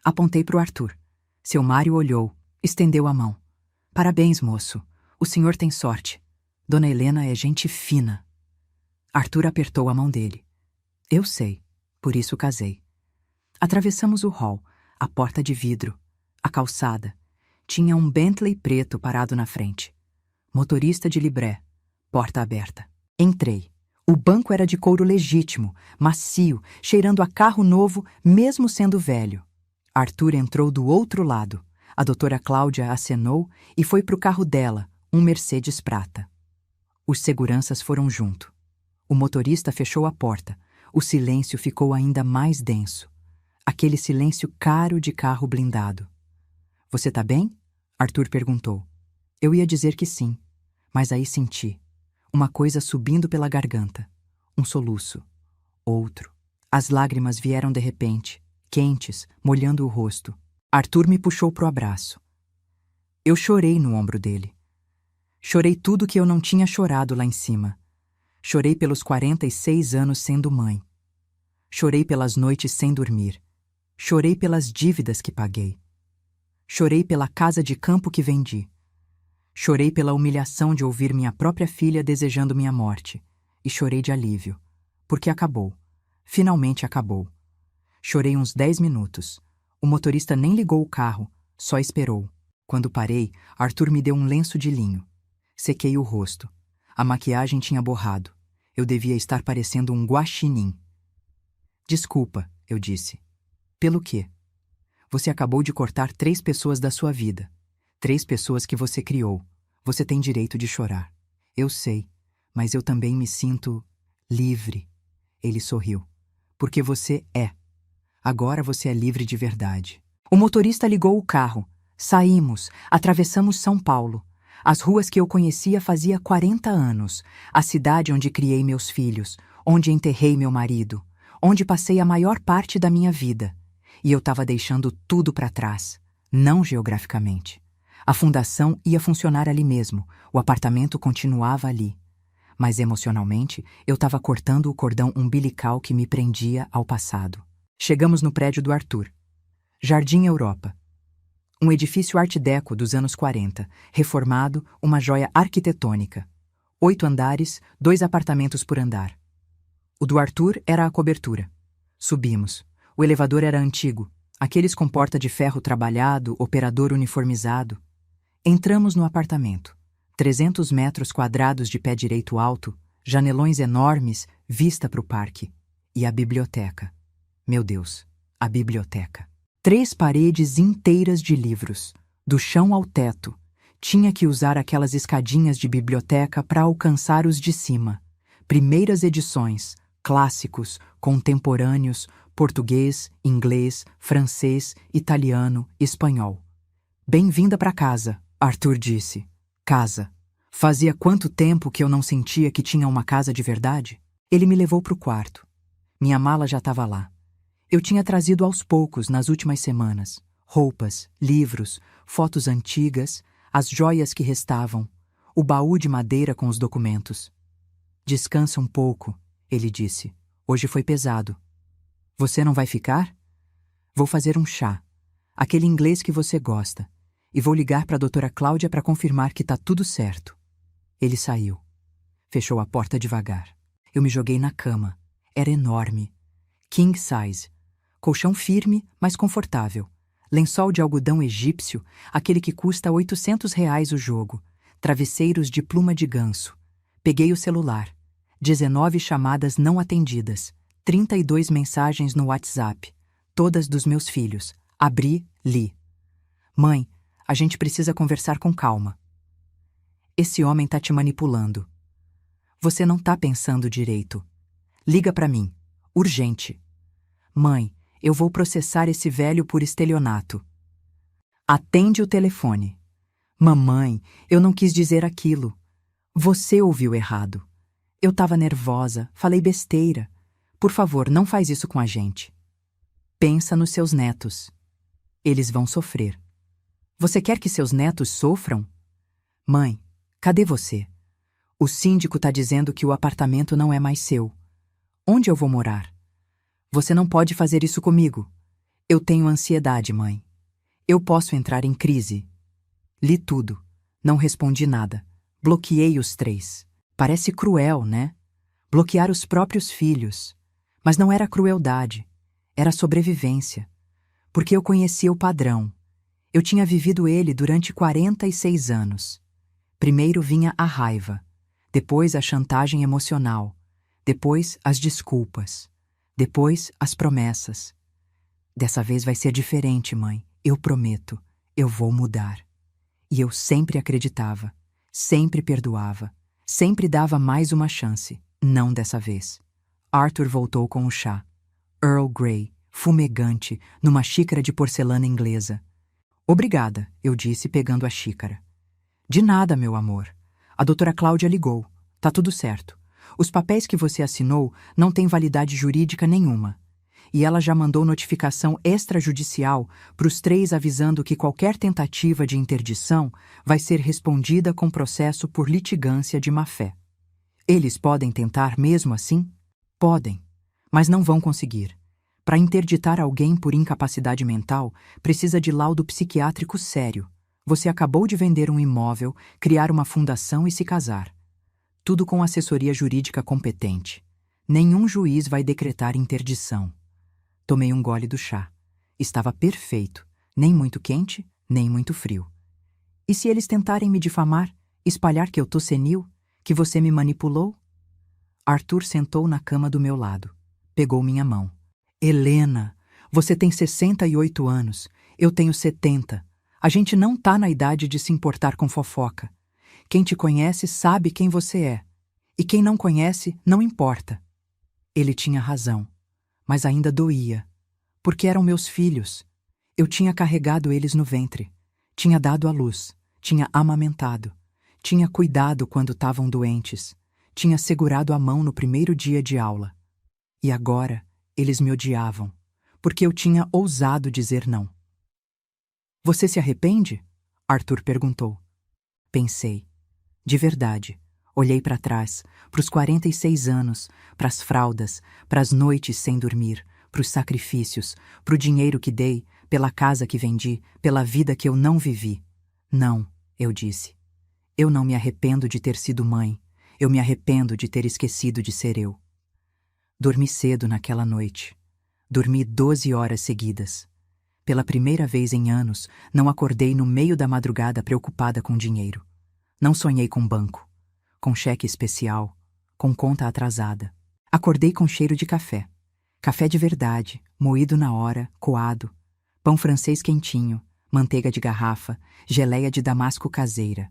Apontei pro Arthur. Seu Mário olhou, estendeu a mão. Parabéns, moço. O senhor tem sorte. Dona Helena é gente fina. Arthur apertou a mão dele. Eu sei, por isso casei. Atravessamos o hall, a porta de vidro, a calçada. Tinha um Bentley preto parado na frente. Motorista de libré, porta aberta. Entrei. O banco era de couro legítimo, macio, cheirando a carro novo, mesmo sendo velho. Arthur entrou do outro lado. A doutora Cláudia acenou e foi pro carro dela, um Mercedes prata. Os seguranças foram junto. O motorista fechou a porta. O silêncio ficou ainda mais denso. Aquele silêncio caro de carro blindado. Você tá bem? Arthur perguntou. Eu ia dizer que sim, mas aí senti. Uma coisa subindo pela garganta. Um soluço. Outro. As lágrimas vieram de repente, quentes, molhando o rosto. Arthur me puxou pro abraço. Eu chorei no ombro dele. Chorei tudo que eu não tinha chorado lá em cima. Chorei pelos 46 anos sendo mãe. Chorei pelas noites sem dormir. Chorei pelas dívidas que paguei. Chorei pela casa de campo que vendi. Chorei pela humilhação de ouvir minha própria filha desejando minha morte. E chorei de alívio. Porque acabou. Finalmente acabou. Chorei uns 10 minutos. O motorista nem ligou o carro, só esperou. Quando parei, Arthur me deu um lenço de linho. Sequei o rosto. A maquiagem tinha borrado. Eu devia estar parecendo um guaxinim. Desculpa, eu disse. Pelo quê? Você acabou de cortar 3 pessoas da sua vida. 3 pessoas que você criou. Você tem direito de chorar. Eu sei, mas eu também me sinto livre. Ele sorriu. Porque você é. Agora você é livre de verdade. O motorista ligou o carro. Saímos, atravessamos São Paulo. As ruas que eu conhecia fazia 40 anos. A cidade onde criei meus filhos, onde enterrei meu marido, onde passei a maior parte da minha vida. E eu estava deixando tudo para trás. Não geograficamente. A fundação ia funcionar ali mesmo. O apartamento continuava ali. Mas emocionalmente, eu estava cortando o cordão umbilical que me prendia ao passado. Chegamos no prédio do Arthur. Jardim Europa. Um edifício art déco dos anos 40, reformado, uma joia arquitetônica. 8 andares, 2 apartamentos por andar. O do Arthur era a cobertura. Subimos. O elevador era antigo, aqueles com porta de ferro trabalhado, operador uniformizado. Entramos no apartamento. 300 metros quadrados de pé direito alto, janelões enormes, vista para o parque. E a biblioteca. Meu Deus, a biblioteca. 3 paredes inteiras de livros, do chão ao teto. Tinha que usar aquelas escadinhas de biblioteca para alcançar os de cima. Primeiras edições, clássicos, contemporâneos, português, inglês, francês, italiano, espanhol. Bem-vinda para casa, Arthur disse. Casa. Fazia quanto tempo que eu não sentia que tinha uma casa de verdade? Ele me levou para o quarto. Minha mala já estava lá. Eu tinha trazido aos poucos nas últimas semanas. Roupas, livros, fotos antigas, as joias que restavam, o baú de madeira com os documentos. Descansa um pouco, ele disse. Hoje foi pesado. Você não vai ficar? Vou fazer um chá, aquele inglês que você gosta, e vou ligar para a doutora Cláudia para confirmar que está tudo certo. Ele saiu. Fechou a porta devagar. Eu me joguei na cama. Era enorme. King size. Colchão firme, mas confortável. Lençol de algodão egípcio, aquele que custa R$ 800 o jogo. Travesseiros de pluma de ganso. Peguei o celular. 19 chamadas não atendidas. 32 mensagens no WhatsApp. Todas dos meus filhos. Abri, li. Mãe, a gente precisa conversar com calma. Esse homem tá te manipulando. Você não tá pensando direito. Liga pra mim. Urgente. Mãe, eu vou processar esse velho por estelionato. Atende o telefone. Mamãe, eu não quis dizer aquilo. Você ouviu errado. Eu tava nervosa, falei besteira. Por favor, não faz isso com a gente. Pensa nos seus netos. Eles vão sofrer. Você quer que seus netos sofram? Mãe, cadê você? O síndico tá dizendo que o apartamento não é mais seu. Onde eu vou morar? Você não pode fazer isso comigo. Eu tenho ansiedade, mãe. Eu posso entrar em crise. Li tudo. Não respondi nada. Bloqueei os 3. Parece cruel, né? Bloquear os próprios filhos. Mas não era crueldade. Era sobrevivência. Porque eu conhecia o padrão. Eu tinha vivido ele durante 46 anos. Primeiro vinha a raiva. Depois a chantagem emocional. Depois as desculpas. Depois as promessas. Dessa vez vai ser diferente, mãe. Eu prometo. Eu vou mudar. E eu sempre acreditava. Sempre perdoava. Sempre dava mais uma chance. Não dessa vez. Arthur voltou com o chá. Earl Grey, fumegante, numa xícara de porcelana inglesa. Obrigada, eu disse pegando a xícara. De nada, meu amor. A doutora Cláudia ligou. Tá tudo certo. Os papéis que você assinou não têm validade jurídica nenhuma. e ela já mandou notificação extrajudicial para os 3 avisando que qualquer tentativa de interdição vai ser respondida com processo por litigância de má-fé. Eles podem tentar mesmo assim? Podem, mas não vão conseguir. Para interditar alguém por incapacidade mental, precisa de laudo psiquiátrico sério. Você acabou de vender um imóvel, criar uma fundação e se casar. Tudo com assessoria jurídica competente. Nenhum juiz vai decretar interdição. Tomei um gole do chá. Estava perfeito, nem muito quente, nem muito frio. E se eles tentarem me difamar, espalhar que eu tô senil, que você me manipulou? Arthur sentou na cama do meu lado. Pegou minha mão. Helena, você tem 68 anos, eu tenho 70. A gente não tá na idade de se importar com fofoca. Quem te conhece sabe quem você é. E quem não conhece, não importa. Ele tinha razão, mas ainda doía. Porque eram meus filhos. Eu tinha carregado eles no ventre. Tinha dado à luz. Tinha amamentado. Tinha cuidado quando estavam doentes. Tinha segurado a mão no primeiro dia de aula. E agora, eles me odiavam. Porque eu tinha ousado dizer não. Você se arrepende? Arthur perguntou. Pensei. De verdade. Olhei para trás, para os 46 anos, para as fraldas, para as noites sem dormir, para os sacrifícios, para o dinheiro que dei, pela casa que vendi, pela vida que eu não vivi. Não, eu disse. Eu não me arrependo de ter sido mãe. Eu me arrependo de ter esquecido de ser eu. Dormi cedo naquela noite. Dormi 12 horas seguidas. Pela primeira vez em anos, não acordei no meio da madrugada preocupada com dinheiro. Não sonhei com banco, com cheque especial, com conta atrasada. Acordei com cheiro de café. Café de verdade, moído na hora, coado. Pão francês quentinho, manteiga de garrafa, geleia de damasco caseira.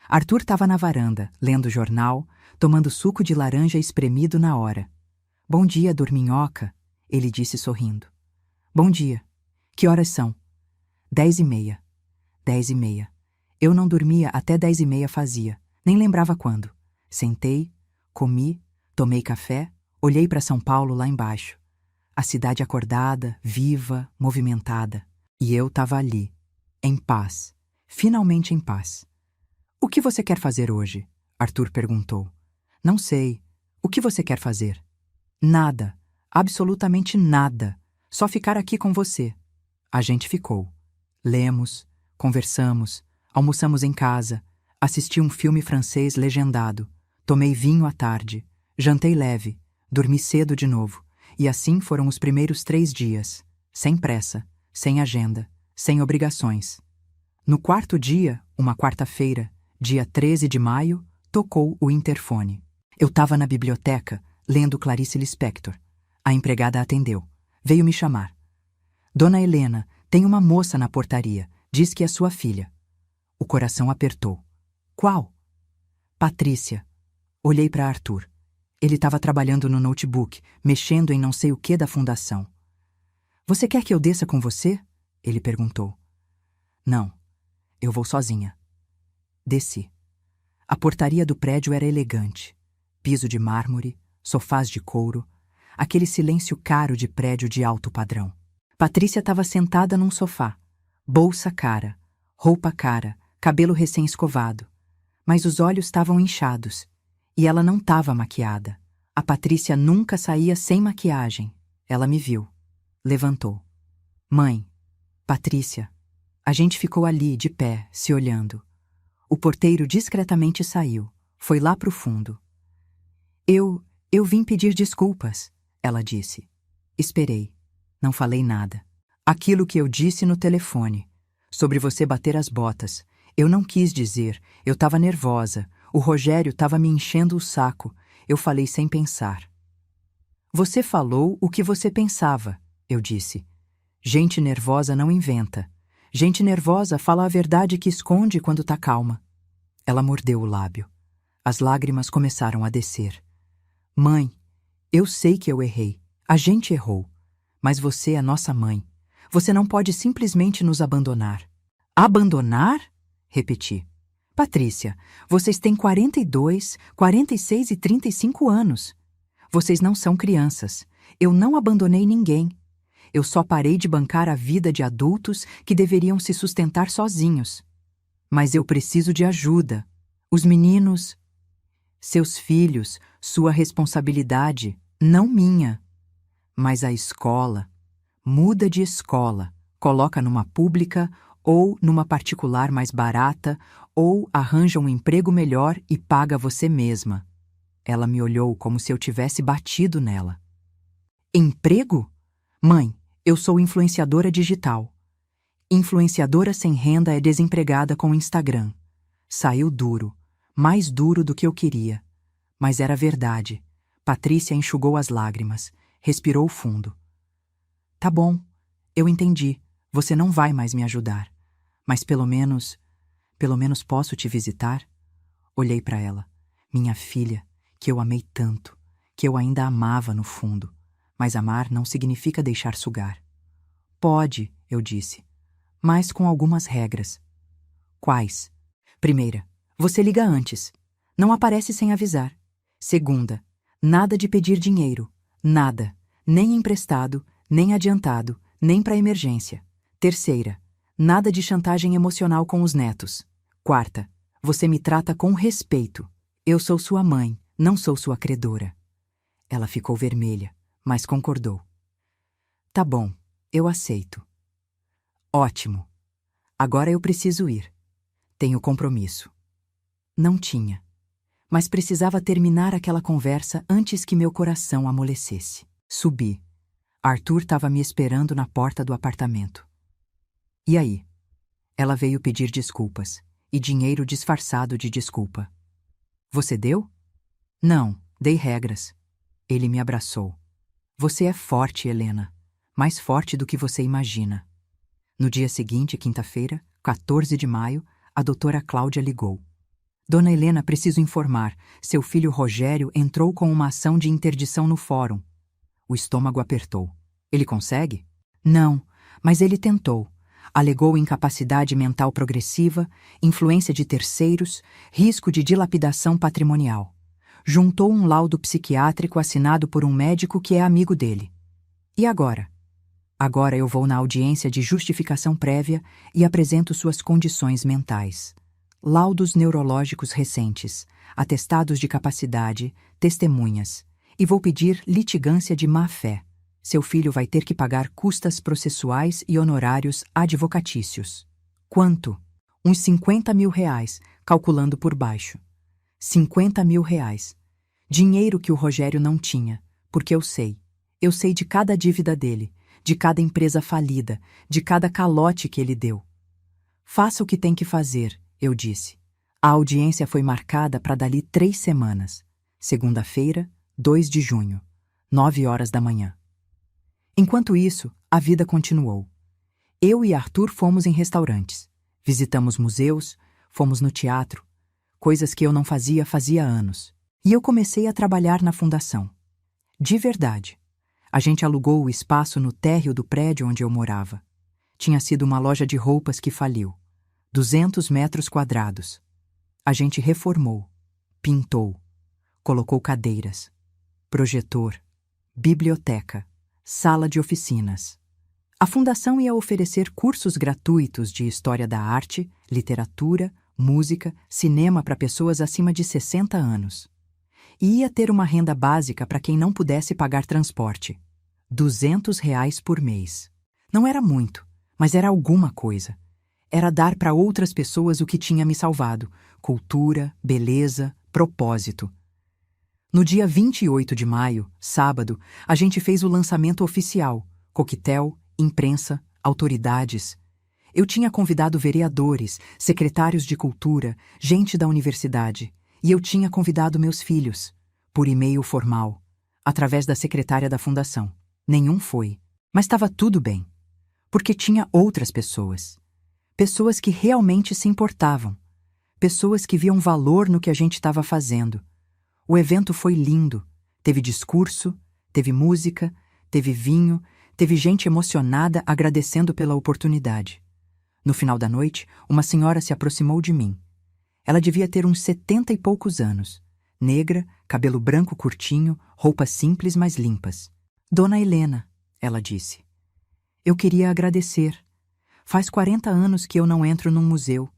Arthur estava na varanda, lendo jornal, tomando suco de laranja espremido na hora. Bom dia, dorminhoca, ele disse sorrindo. Bom dia. Que horas são? 10h30. 10h30. Eu não dormia até 10h30 fazia. Nem lembrava quando. Sentei, comi, tomei café, olhei para São Paulo lá embaixo. A cidade acordada, viva, movimentada. E eu estava ali, em paz. Finalmente em paz. O que você quer fazer hoje? Arthur perguntou. Não sei. O que você quer fazer? Nada. Absolutamente nada. Só ficar aqui com você. A gente ficou. Lemos, conversamos, almoçamos em casa, assisti um filme francês legendado, tomei vinho à tarde, jantei leve, dormi cedo de novo, e assim foram os primeiros 3 dias, sem pressa, sem agenda, sem obrigações. No 4º dia, uma quarta-feira, dia 13 de maio, tocou o interfone. Eu estava na biblioteca, lendo Clarice Lispector. A empregada atendeu. Veio me chamar. Dona Helena, tem uma moça na portaria. Diz que é sua filha. O coração apertou. Qual? Patrícia. Olhei para Arthur. Ele estava trabalhando no notebook, mexendo em não sei o que da fundação. Você quer que eu desça com você? Ele perguntou. Não. Eu vou sozinha. Desci. A portaria do prédio era elegante. Piso de mármore, sofás de couro, aquele silêncio caro de prédio de alto padrão. Patrícia estava sentada num sofá, bolsa cara, roupa cara, cabelo recém-escovado. Mas os olhos estavam inchados, e ela não estava maquiada. A Patrícia nunca saía sem maquiagem. Ela me viu. Levantou. Mãe, Patrícia. A gente ficou ali, de pé, se olhando. O porteiro discretamente saiu. Foi lá pro fundo. Eu vim pedir desculpas, ela disse. Esperei. Não falei nada. Aquilo que eu disse no telefone. Sobre você bater as botas. Eu não quis dizer. Eu estava nervosa. O Rogério estava me enchendo o saco. Eu falei sem pensar. Você falou o que você pensava, eu disse. Gente nervosa não inventa. Gente nervosa fala a verdade que esconde quando tá calma. Ela mordeu o lábio. As lágrimas começaram a descer. Mãe, eu sei que eu errei. A gente errou. Mas você é nossa mãe. Você não pode simplesmente nos abandonar. Abandonar? Repeti. Patrícia, vocês têm 42, 46 e 35 anos. Vocês não são crianças. Eu não abandonei ninguém. Eu só parei de bancar a vida de adultos que deveriam se sustentar sozinhos. Mas eu preciso de ajuda. Os meninos, seus filhos, sua responsabilidade, não minha. Mas a escola, muda de escola, coloca numa pública ou numa particular mais barata, ou arranja um emprego melhor e paga você mesma. Ela me olhou como se eu tivesse batido nela. Emprego? Mãe, eu sou influenciadora digital. Influenciadora sem renda é desempregada com Instagram. Saiu duro, mais duro do que eu queria. Mas era verdade. Patrícia enxugou as lágrimas, respirou fundo. Tá bom, eu entendi. Você não vai mais me ajudar. Mas pelo menos posso te visitar? Olhei para ela. Minha filha, que eu amei tanto, que eu ainda amava no fundo. Mas amar não significa deixar sugar. Pode, eu disse, mas com algumas regras. Quais? Primeira, você liga antes. Não aparece sem avisar. Segunda, nada de pedir dinheiro. Nada. Nem emprestado, nem adiantado, nem para emergência. Terceira, nada de chantagem emocional com os netos. Quarta, você me trata com respeito. Eu sou sua mãe, não sou sua credora. Ela ficou vermelha, mas concordou. Tá bom, eu aceito. Ótimo. Agora eu preciso ir. Tenho compromisso. Não tinha. Mas precisava terminar aquela conversa antes que meu coração amolecesse. Subi. Arthur estava me esperando na porta do apartamento. E aí? Ela veio pedir desculpas, e dinheiro disfarçado de desculpa. Você deu? Não, dei regras. Ele me abraçou. Você é forte, Helena. Mais forte do que você imagina. No dia seguinte, quinta-feira, 14 de maio, a doutora Cláudia ligou. Dona Helena, preciso informar. Seu filho Rogério entrou com uma ação de interdição no fórum. O estômago apertou. Ele consegue? Não, mas ele tentou. Alegou incapacidade mental progressiva, influência de terceiros, risco de dilapidação patrimonial. Juntou um laudo psiquiátrico assinado por um médico que é amigo dele. E agora? Agora eu vou na audiência de justificação prévia e apresento suas condições mentais. Laudos neurológicos recentes, atestados de capacidade, testemunhas. E vou pedir litigância de má-fé. Seu filho vai ter que pagar custas processuais e honorários advocatícios. Quanto? Uns 50 mil reais, calculando por baixo. 50 mil reais. Dinheiro que o Rogério não tinha, porque eu sei. Eu sei de cada dívida dele, de cada empresa falida, de cada calote que ele deu. Faça o que tem que fazer, eu disse. A audiência foi marcada para dali 3 semanas. Segunda-feira, 2 de junho, 9 horas da manhã. Enquanto isso, a vida continuou. Eu e Arthur fomos em restaurantes, visitamos museus, fomos no teatro, coisas que eu não fazia anos. E eu comecei a trabalhar na fundação. De verdade. A gente alugou o espaço no térreo do prédio onde eu morava. Tinha sido uma loja de roupas que faliu. 200 metros quadrados. A gente reformou, pintou, colocou cadeiras, projetor, biblioteca, sala de oficinas. A fundação ia oferecer cursos gratuitos de história da arte, literatura, música, cinema para pessoas acima de 60 anos. E ia ter uma renda básica para quem não pudesse pagar transporte. R$ 200 por mês. Não era muito, mas era alguma coisa. Era dar para outras pessoas o que tinha me salvado: cultura, beleza, propósito. No dia 28 de maio, sábado, a gente fez o lançamento oficial. Coquetel, imprensa, autoridades. Eu tinha convidado vereadores, secretários de cultura, gente da universidade. E eu tinha convidado meus filhos, por e-mail formal, através da secretária da fundação. Nenhum foi. Mas estava tudo bem. Porque tinha outras pessoas. Pessoas que realmente se importavam. Pessoas que viam valor no que a gente estava fazendo. O evento foi lindo. Teve discurso, teve música, teve vinho, teve gente emocionada agradecendo pela oportunidade. No final da noite, uma senhora se aproximou de mim. Ela devia ter uns 70 e poucos anos. Negra, cabelo branco curtinho, roupas simples mas limpas. Dona Helena, ela disse, eu queria agradecer. Faz 40 anos que eu não entro num museu.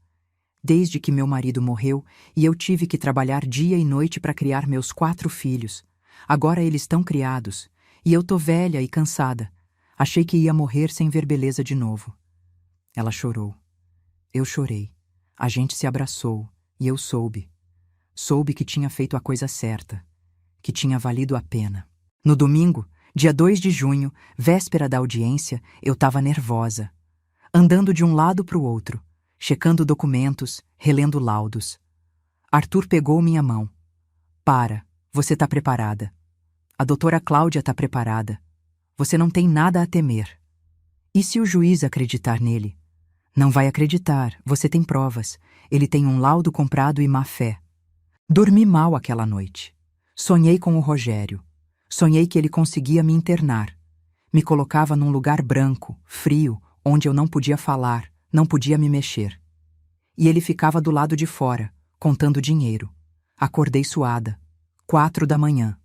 Desde que meu marido morreu e eu tive que trabalhar dia e noite para criar meus 4 filhos. Agora eles estão criados e eu tô velha e cansada. Achei que ia morrer sem ver beleza de novo. Ela chorou. Eu chorei. A gente se abraçou e eu soube. Soube que tinha feito a coisa certa, que tinha valido a pena. No domingo, dia 2 de junho, véspera da audiência, eu estava nervosa, andando de um lado para o outro, checando documentos, relendo laudos. Arthur pegou minha mão. Para, você está preparada. A doutora Cláudia está preparada. Você não tem nada a temer. E se o juiz acreditar nele? Não vai acreditar, você tem provas. Ele tem um laudo comprado e má fé. Dormi mal aquela noite. Sonhei com o Rogério. Sonhei que ele conseguia me internar. Me colocava num lugar branco, frio, onde eu não podia falar, não podia me mexer. E ele ficava do lado de fora, contando dinheiro. Acordei suada. 4 da manhã.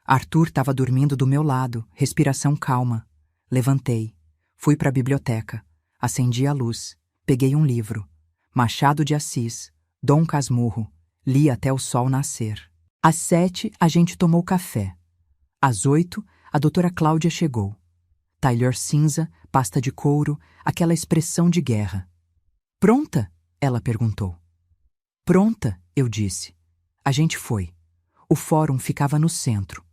Arthur estava dormindo do meu lado, respiração calma. Levantei. Fui para a biblioteca. Acendi a luz. Peguei um livro. Machado de Assis, Dom Casmurro. Li até o sol nascer. Às 7, a gente tomou café. Às 8, a doutora Cláudia chegou. Tailleur cinza, pasta de couro, aquela expressão de guerra. Pronta? Ela perguntou. Pronta, eu disse. A gente foi. O fórum ficava no centro.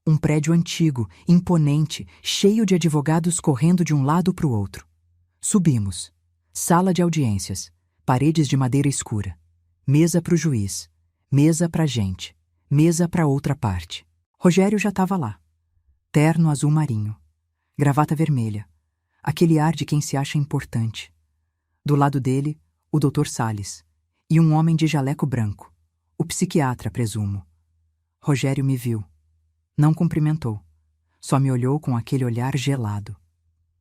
Um prédio antigo, imponente, cheio de advogados correndo de um lado para o outro. Subimos. Sala de audiências. Paredes de madeira escura. Mesa para o juiz. Mesa para a gente. Mesa para outra parte. Rogério já estava lá. Terno azul marinho. Gravata vermelha. Aquele ar de quem se acha importante. Do lado dele, o Dr. Salles. E um homem de jaleco branco. O psiquiatra, presumo. Rogério me viu. Não cumprimentou. Só me olhou com aquele olhar gelado.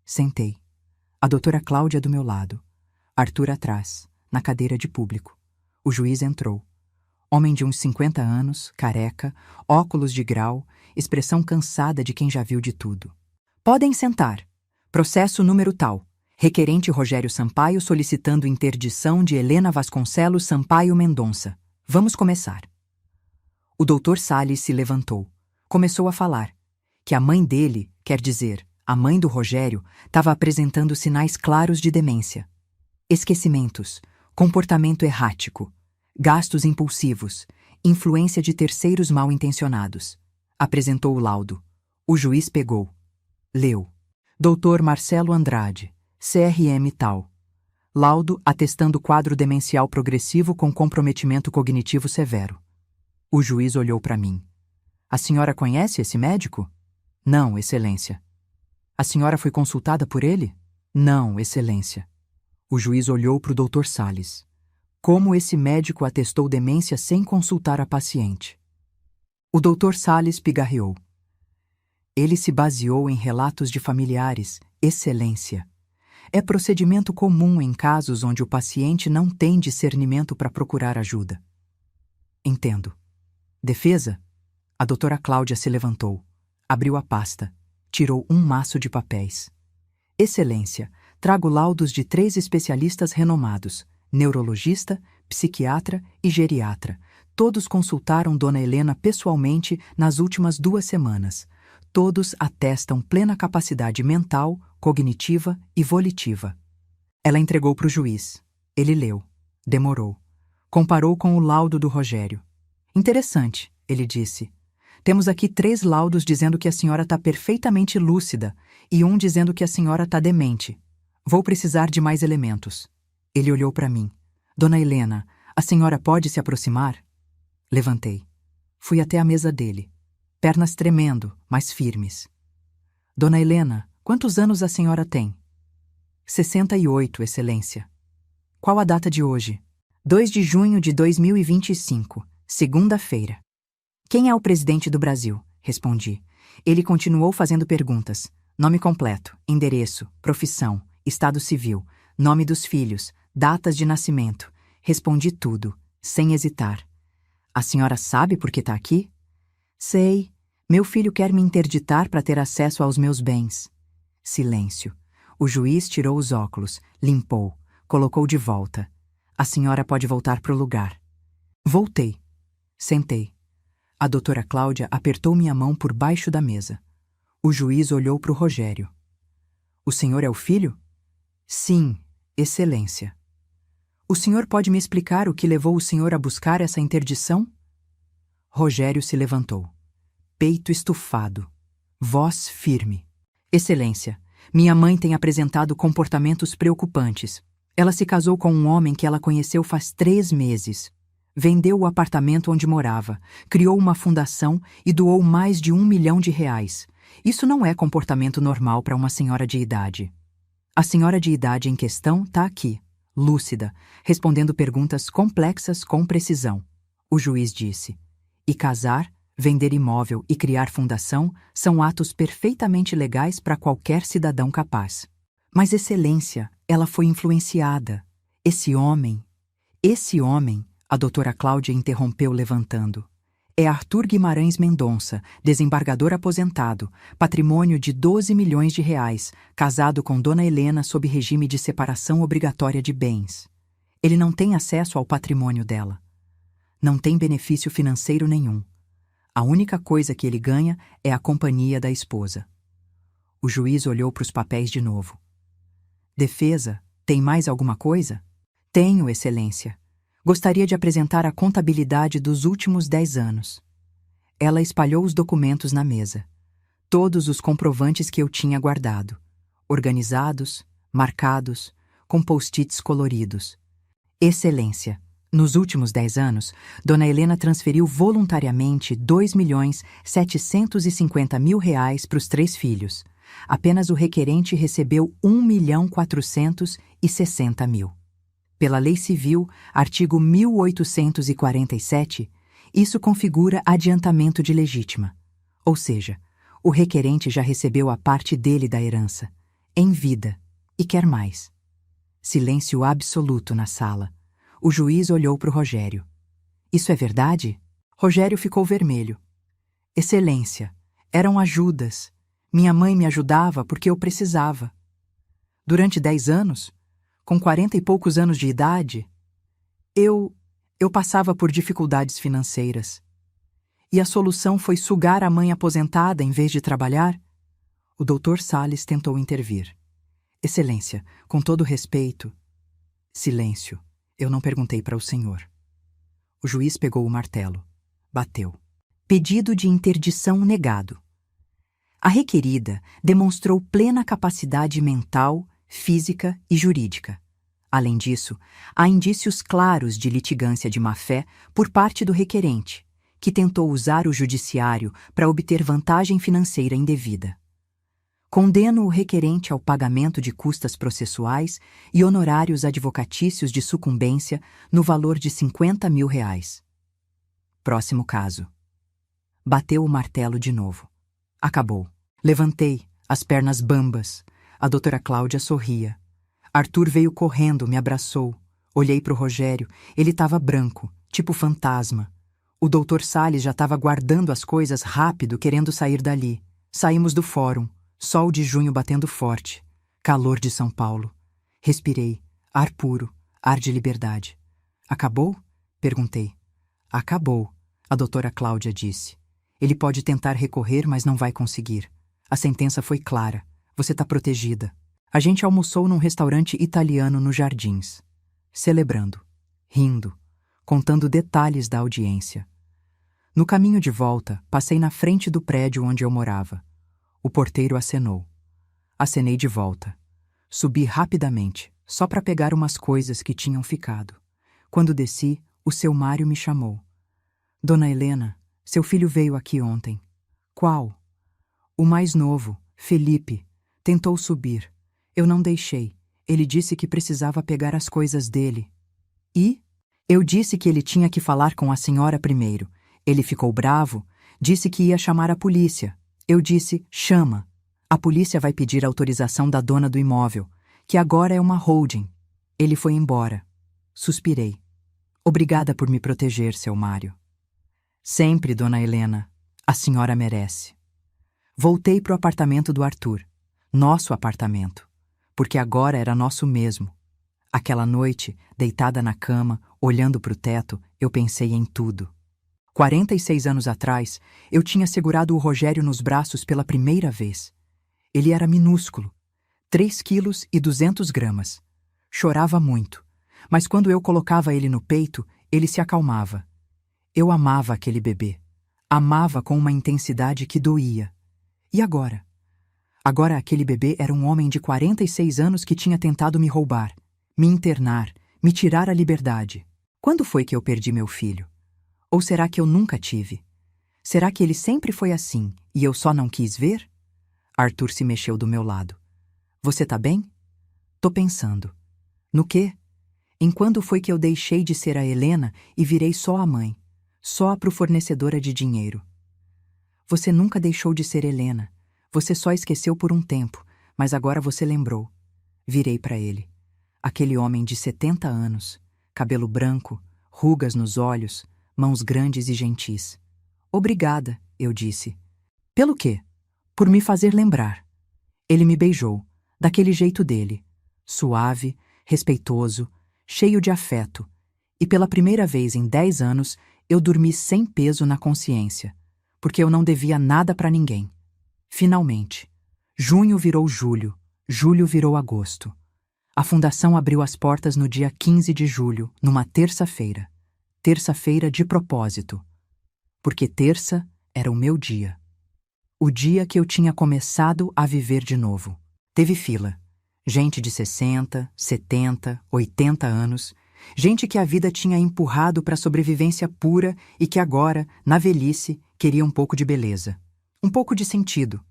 Sentei. A doutora Cláudia do meu lado. Arthur atrás, na cadeira de público. O juiz entrou. Homem de uns 50 anos, careca, óculos de grau, expressão cansada de quem já viu de tudo. Podem sentar. Processo número tal. Requerente Rogério Sampaio solicitando interdição de Helena Vasconcelos Sampaio Mendonça. Vamos começar. O doutor Salles se levantou. Começou a falar. Que a mãe dele, quer dizer, a mãe do Rogério, estava apresentando sinais claros de demência. Esquecimentos, comportamento errático, gastos impulsivos, influência de terceiros mal intencionados. Apresentou o laudo. O juiz pegou. Leu. Dr. Marcelo Andrade, CRM tal. Laudo atestando quadro demencial progressivo com comprometimento cognitivo severo. O juiz olhou para mim. A senhora conhece esse médico? Não, excelência. A senhora foi consultada por ele? Não, excelência. O juiz olhou para o Dr. Salles. Como esse médico atestou demência sem consultar a paciente? O Dr. Salles pigarreou. Ele se baseou em relatos de familiares, excelência. É procedimento comum em casos onde o paciente não tem discernimento para procurar ajuda. Entendo. Defesa? A doutora Cláudia se levantou, abriu a pasta, tirou um maço de papéis. Excelência, trago laudos de 3 especialistas renomados, neurologista, psiquiatra e geriatra. Todos consultaram Dona Helena pessoalmente nas últimas 2 semanas. Todos atestam plena capacidade mental, cognitiva e volitiva. Ela entregou para o juiz. Ele leu. Demorou. Comparou com o laudo do Rogério. Interessante, ele disse. Temos aqui 3 laudos dizendo que a senhora está perfeitamente lúcida e um dizendo que a senhora está demente. Vou precisar de mais elementos. Ele olhou para mim. Dona Helena, a senhora pode se aproximar? Levantei. Fui até a mesa dele. Pernas tremendo, mas firmes. Dona Helena, quantos anos a senhora tem? 68, excelência. Qual a data de hoje? 2 de junho de 2025, segunda-feira. Quem é o presidente do Brasil? Respondi. Ele continuou fazendo perguntas. Nome completo, endereço, profissão, estado civil, nome dos filhos, datas de nascimento. Respondi tudo, sem hesitar. A senhora sabe por que está aqui? Sei. Meu filho quer me interditar para ter acesso aos meus bens. Silêncio. O juiz tirou os óculos, limpou, colocou de volta. A senhora pode voltar para o lugar. Voltei. Sentei. A doutora Cláudia apertou minha mão por baixo da mesa. O juiz olhou para o Rogério. O senhor é o filho? Sim, Excelência. O senhor pode me explicar o que levou o senhor a buscar essa interdição? Rogério se levantou. Peito estufado. Voz firme. Excelência, minha mãe tem apresentado comportamentos preocupantes. Ela se casou com um homem que ela conheceu faz 3 meses. Vendeu o apartamento onde morava, criou uma fundação e doou mais de R$ 1 milhão. Isso não é comportamento normal para uma senhora de idade. A senhora de idade em questão está aqui, lúcida, respondendo perguntas complexas com precisão. O juiz disse. E casar, vender imóvel e criar fundação são atos perfeitamente legais para qualquer cidadão capaz. Mas, Excelência, ela foi influenciada. Esse homem, a doutora Cláudia interrompeu levantando. É Arthur Guimarães Mendonça, desembargador aposentado, patrimônio de R$ 12 milhões, casado com Dona Helena sob regime de separação obrigatória de bens. Ele não tem acesso ao patrimônio dela. Não tem benefício financeiro nenhum. A única coisa que ele ganha é a companhia da esposa. O juiz olhou para os papéis de novo. Defesa, tem mais alguma coisa? Tenho, Excelência. Gostaria de apresentar a contabilidade dos últimos 10 anos. Ela espalhou os documentos na mesa. Todos os comprovantes que eu tinha guardado. Organizados, marcados, com post-its coloridos. Excelência, nos últimos 10 anos, Dona Helena transferiu voluntariamente R$ 2.750.000 para os 3 filhos. Apenas o requerente recebeu R$ 1.460.000. Pela Lei Civil, artigo 1847, isso configura adiantamento de legítima. Ou seja, o requerente já recebeu a parte dele da herança, em vida, e quer mais. Silêncio absoluto na sala. O juiz olhou para o Rogério. Isso é verdade? Rogério ficou vermelho. Excelência, eram ajudas. Minha mãe me ajudava porque eu precisava. Durante 10 anos, com 40 e poucos anos de idade, eu passava por dificuldades financeiras. E a solução foi sugar a mãe aposentada em vez de trabalhar? O doutor Salles tentou intervir. Excelência, com todo respeito... Silêncio. Eu não perguntei para o senhor. O juiz pegou o martelo. Bateu. Pedido de interdição negado. A requerida demonstrou plena capacidade mental, física e jurídica. Além disso, há indícios claros de litigância de má-fé por parte do requerente, que tentou usar o judiciário para obter vantagem financeira indevida. Condeno o requerente ao pagamento de custas processuais e honorários advocatícios de sucumbência no valor de R$ 50.000. Próximo caso. Bateu o martelo de novo. Acabou. Levantei, as pernas bambas. A doutora Cláudia sorria. Arthur veio correndo, me abraçou. Olhei para o Rogério. Ele estava branco, tipo fantasma. O doutor Salles já estava guardando as coisas rápido, querendo sair dali. Saímos do fórum. Sol de junho batendo forte. Calor de São Paulo. Respirei. Ar puro. Ar de liberdade. Acabou? Perguntei. Acabou, a doutora Cláudia disse. Ele pode tentar recorrer, mas não vai conseguir. A sentença foi clara. Você está protegida. A gente almoçou num restaurante italiano nos Jardins. Celebrando. Rindo. Contando detalhes da audiência. No caminho de volta, passei na frente do prédio onde eu morava. O porteiro acenou. Acenei de volta. Subi rapidamente, só para pegar umas coisas que tinham ficado. Quando desci, o seu Mário me chamou. Dona Helena, seu filho veio aqui ontem. Qual? O mais novo, Felipe. Tentou subir. Eu não deixei. Ele disse que precisava pegar as coisas dele. E? Eu disse que ele tinha que falar com a senhora primeiro. Ele ficou bravo, disse que ia chamar a polícia. Eu disse, chama. A polícia vai pedir autorização da dona do imóvel, que agora é uma holding. Ele foi embora. Suspirei. Obrigada por me proteger, seu Mário. Sempre, dona Helena. A senhora merece. Voltei para o apartamento do Arthur. Nosso apartamento. Porque agora era nosso mesmo. Aquela noite, deitada na cama, olhando para o teto, eu pensei em tudo. 46 anos atrás, eu tinha segurado o Rogério nos braços pela primeira vez. Ele era minúsculo, 3,2 kg. Chorava muito, mas quando eu colocava ele no peito, ele se acalmava. Eu amava aquele bebê. Amava com uma intensidade que doía. E agora? Agora aquele bebê era um homem de 46 anos que tinha tentado me roubar, me internar, me tirar a liberdade. Quando foi que eu perdi meu filho? Ou será que eu nunca tive? Será que ele sempre foi assim e eu só não quis ver? Arthur se mexeu do meu lado. Você tá bem? Tô pensando. No quê? Em quando foi que eu deixei de ser a Helena e virei só a mãe, só a fornecedora de dinheiro? Você nunca deixou de ser Helena. Você só esqueceu por um tempo, mas agora você lembrou. Virei para ele. Aquele homem de 70 anos, cabelo branco, rugas nos olhos, mãos grandes e gentis. Obrigada, eu disse. Pelo quê? Por me fazer lembrar. Ele me beijou, daquele jeito dele, suave, respeitoso, cheio de afeto, e pela primeira vez em 10 anos eu dormi sem peso na consciência, porque eu não devia nada para ninguém. Finalmente, junho virou julho, julho virou agosto. A fundação abriu as portas no dia 15 de julho, numa terça-feira. Terça-feira de propósito, porque terça era o meu dia. O dia que eu tinha começado a viver de novo. Teve fila. Gente de 60, 70, 80 anos. Gente que a vida tinha empurrado para a sobrevivência pura e que agora, na velhice, queria um pouco de beleza. Um pouco de sentido.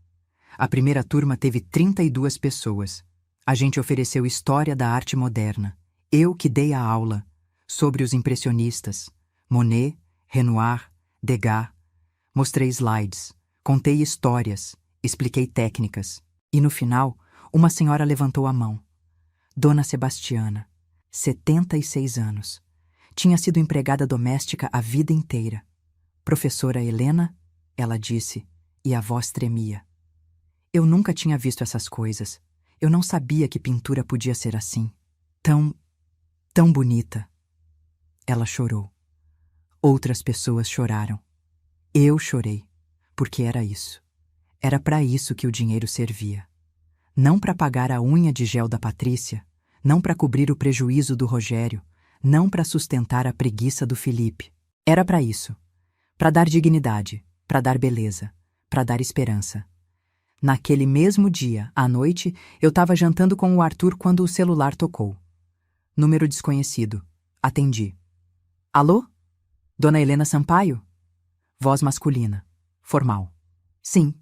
A primeira turma teve 32 pessoas. A gente ofereceu história da arte moderna. Eu que dei a aula. Sobre os impressionistas. Monet, Renoir, Degas. Mostrei slides. Contei histórias, expliquei técnicas. E no final, uma senhora levantou a mão. Dona Sebastiana, 76 anos. Tinha sido empregada doméstica a vida inteira. Professora Helena, ela disse, e a voz tremia. Eu nunca tinha visto essas coisas. Eu não sabia que pintura podia ser assim. Tão bonita. Ela chorou. Outras pessoas choraram. Eu chorei. Porque era isso. Era para isso que o dinheiro servia. Não para pagar a unha de gel da Patrícia, não para cobrir o prejuízo do Rogério, não para sustentar a preguiça do Felipe. Era para isso. Para dar dignidade, para dar beleza, para dar esperança. Naquele mesmo dia, à noite, eu estava jantando com o Arthur quando o celular tocou. Número desconhecido. Atendi. Alô? Dona Helena Sampaio? Voz masculina. Formal. Sim.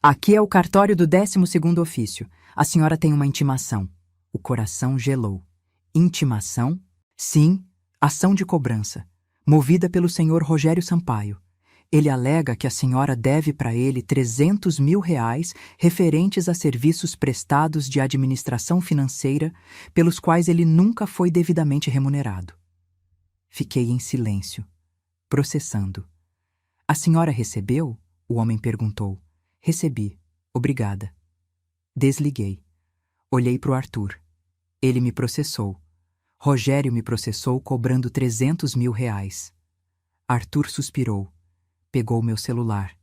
Aqui é o cartório do 12º ofício. A senhora tem uma intimação. O coração gelou. Intimação? Sim, ação de cobrança. Movida pelo senhor Rogério Sampaio. Ele alega que a senhora deve para ele 300 mil reais referentes a serviços prestados de administração financeira pelos quais ele nunca foi devidamente remunerado. Fiquei em silêncio, processando. A senhora recebeu? O homem perguntou. Recebi. Obrigada. Desliguei. Olhei para o Arthur. Ele me processou. Rogério me processou cobrando 300 mil reais. Arthur suspirou. Pegou meu celular.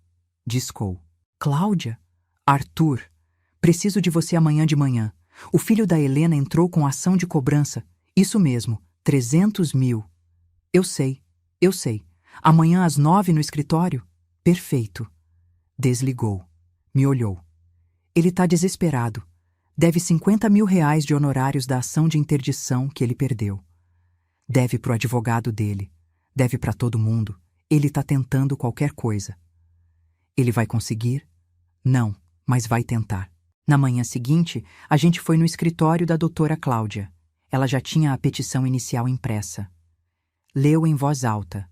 Discou. Cláudia? Arthur, preciso de você amanhã de manhã. O filho da Helena entrou com ação de cobrança. Isso mesmo, 300 mil. Eu sei. Amanhã às 9 no escritório? Perfeito. Desligou. Me olhou. Ele tá desesperado. Deve 50 mil reais de honorários da ação de interdição que ele perdeu. Deve pro advogado dele. Deve para todo mundo. Ele tá tentando qualquer coisa. Ele vai conseguir? Não, mas vai tentar. Na manhã seguinte, a gente foi no escritório da doutora Cláudia. Ela já tinha a petição inicial impressa. Leu em voz alta.